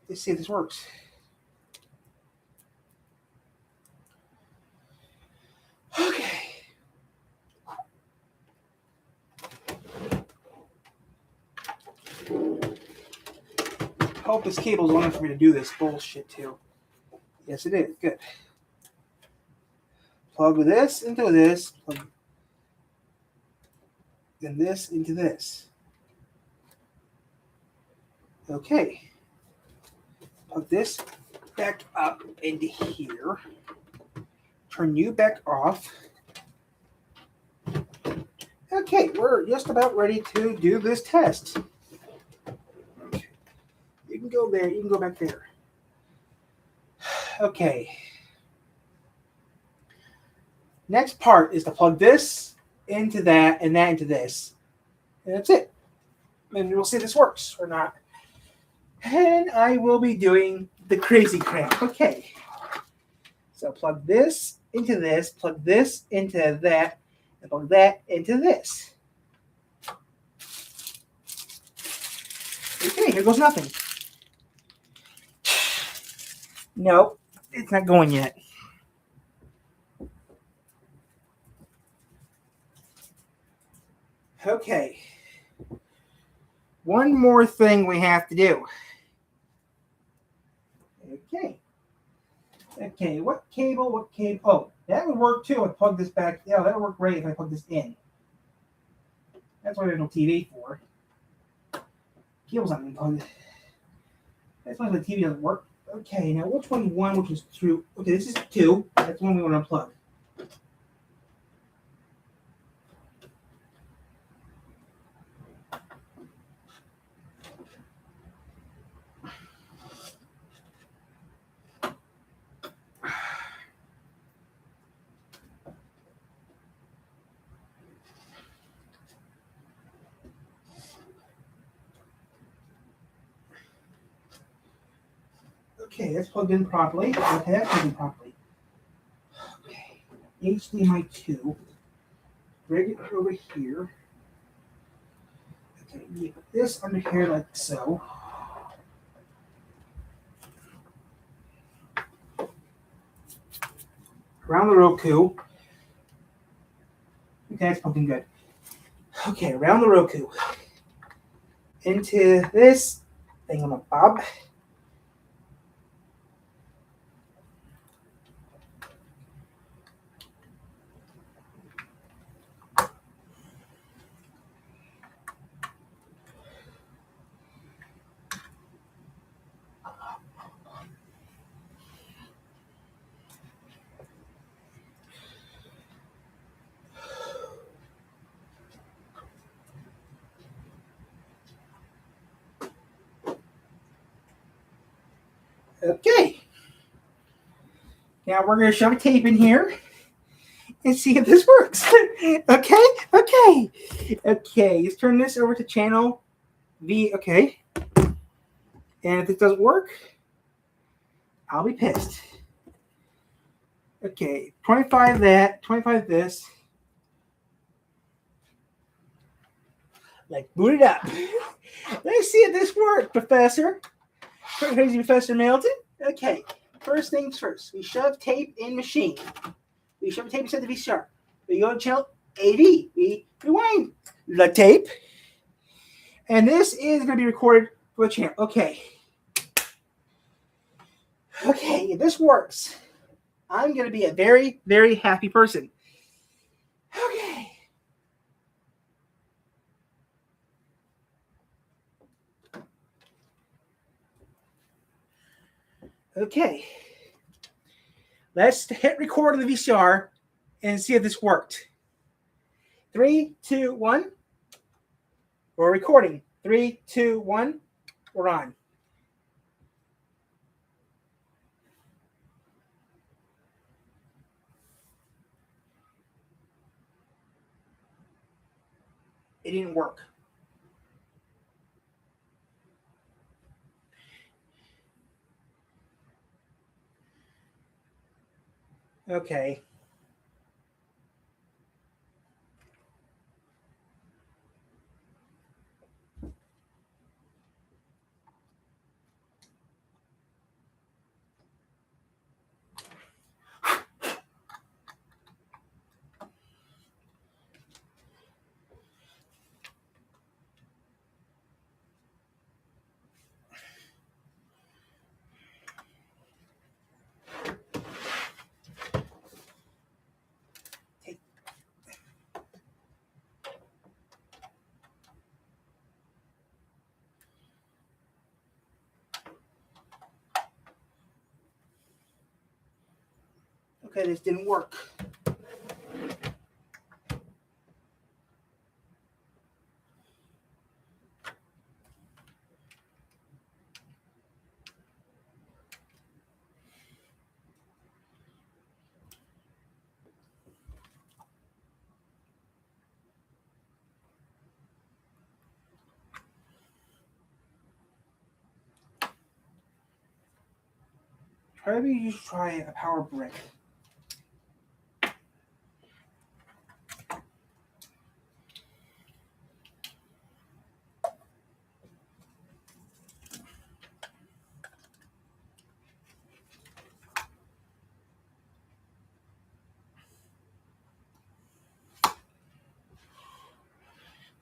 Let's see if this works. Okay. Hope this cable is long enough for me to do this bullshit too. Yes, it is. Good. Plug this into this. Plug then this into this. Okay. Plug this back up into here. Turn you back off. Okay, we're just about ready to do this test. Okay. You can go there, you can go back there. Okay. Next part is to plug this into that and that into this. And that's it. And we'll see if this works or not. And I will be doing the crazy crap. Okay. So plug this into this, plug this into that, and plug that into this. Okay, here goes nothing. No, it's not going yet. Okay. One more thing we have to do. Okay. Okay, what cable, oh, that would work too. I plug this back. Yeah, that would work great if I plug this in. That's why there's no TV for. Cable's not even plugged. That's why the TV doesn't work. Okay, now which one's one, which is two? Okay, this is two. That's the one we want to unplug. Okay, that's plugged in properly. Okay, that's plugged in properly. Okay, HDMI 2. Bring it over here. Okay, you put this under here like so. Around the Roku. Okay, that's plugged in good. Okay, around the Roku. Into this thing on the bob. Okay. Now we're going to shove a tape in here and see if this works. Okay. Let's turn this over to channel V. Okay. And if this doesn't work, I'll be pissed. Okay. 25 that. 25 this. Like, boot it up. Let's see if this works, Professor. Crazy Professor Milton. Okay. First things first. We shove tape in machine. We shove tape inside the VCR. We go to channel AV. We rewind the tape. And this is going to be recorded for the channel. Okay. Okay, if this works, I'm going to be a very, very happy person. Okay. Okay. Let's hit record on the VCR and see if this worked. 3, 2, 1. We're recording. 3, 2, 1. We're on. It didn't work. Okay. Okay, this didn't work. Maybe you should try a power brick.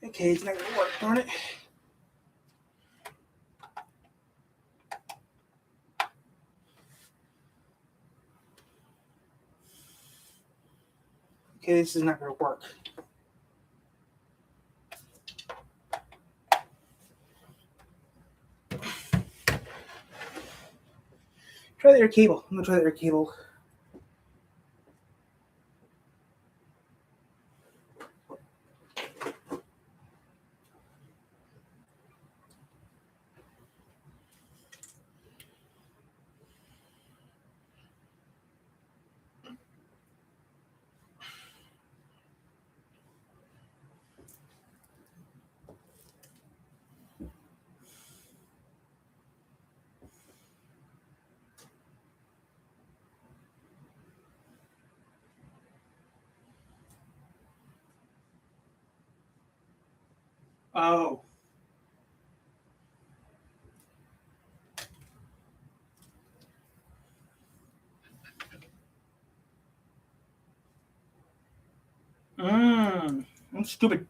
Okay, it's not gonna work, darn it. Okay, this is not gonna work. Try the air cable. I'm gonna try the air cable. Oh. I'm stupid.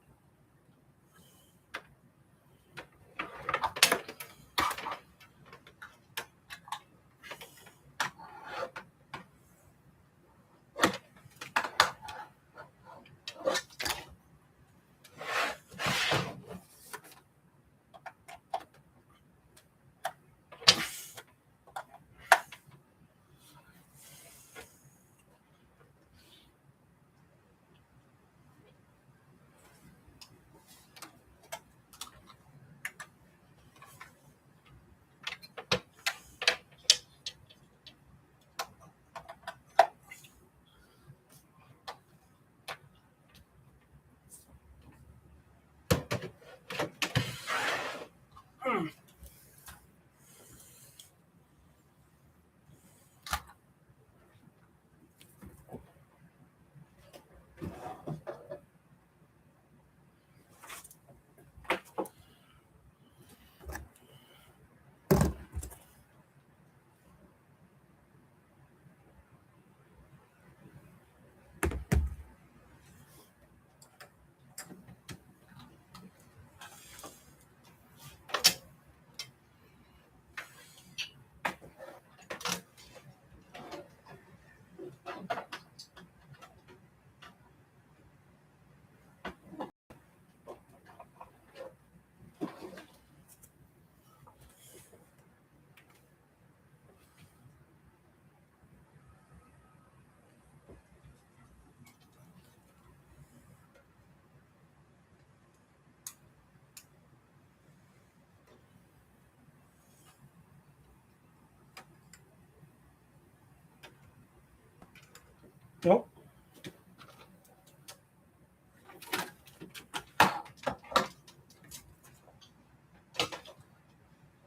Nope.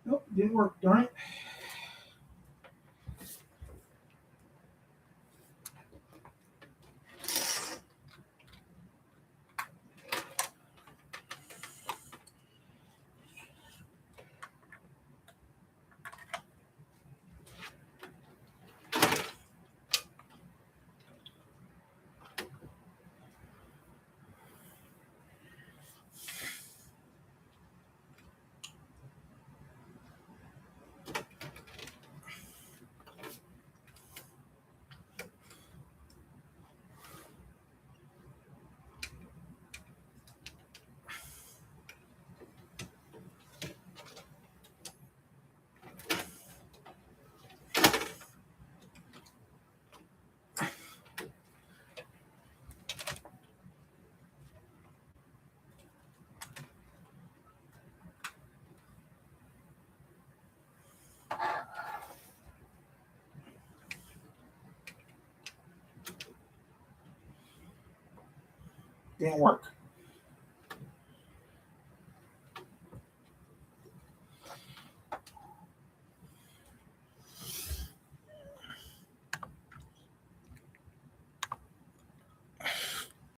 Nope, didn't work, darn it. Didn't work.